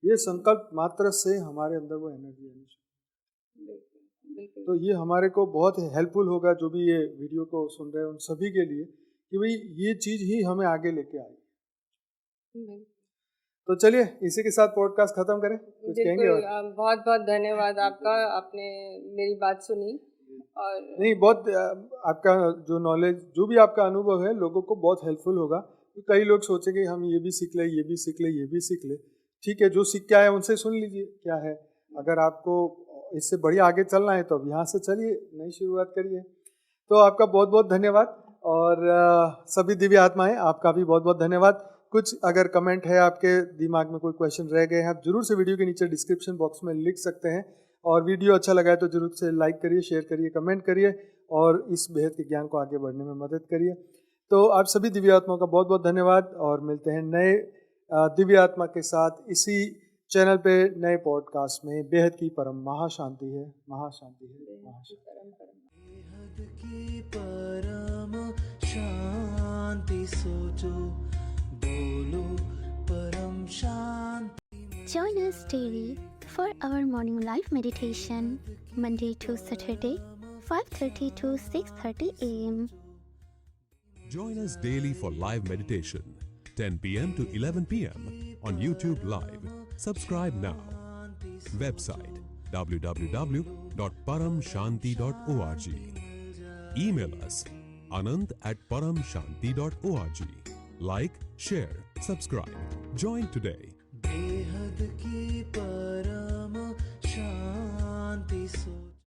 ये संकल्प मात्र से हमारे अंदर वो एनर्जी आनी चाहिए। तो ये हमारे को बहुत हेल्पफुल होगा, जो भी ये वीडियो को सुन रहे हैं उन सभी के लिए, कि भाई ये चीज़ ही हमें आगे लेके आएगी। तो चलिए, इसी के साथ पॉडकास्ट खत्म करें। कुछ कहेंगे? और बहुत बहुत धन्यवाद आपका, आपने मेरी बात सुनी। और नहीं, बहुत आपका जो नॉलेज, जो भी आपका अनुभव है, लोगों को बहुत हेल्पफुल होगा। कई लोग सोचेंगे हम ये भी सीख ले, ये भी सीख ले, ये भी सीख ले। ठीक है, जो सीख के आए उनसे सुन लीजिए क्या है। अगर आपको इससे बढ़िया आगे चलना है तो अब यहाँ से चलिए, नई शुरुआत करिए। तो आपका बहुत बहुत धन्यवाद। और सभी दिव्य आत्माएं, आपका भी बहुत बहुत धन्यवाद। कुछ अगर कमेंट है, आपके दिमाग में कोई क्वेश्चन रह गए हैं, आप जरूर से वीडियो के नीचे डिस्क्रिप्शन बॉक्स में लिख सकते हैं। और वीडियो अच्छा लगा है तो जरूर से लाइक करिए, शेयर करिए, कमेंट करिए और इस बेहद के ज्ञान को आगे बढ़ने में मदद करिए। तो आप सभी दिव्य आत्माओं का बहुत बहुत धन्यवाद, और मिलते हैं नए दिव्य आत्मा के साथ इसी चैनल पे नए पॉडकास्ट में। बेहद की परम महाशांति है, महाशांति है, महाशांति। सोचो, बोलो परम शांति। Join us daily for our morning live meditation, Monday to Saturday, 5:30 to 6:30 a.m. Join us daily for live meditation, 10 p.m. to 11 p.m. on YouTube Live. Subscribe now. Website www.paramshanti.org. Email us anant@paramshanti.org. Like, share, subscribe. Join today. बेहद की परम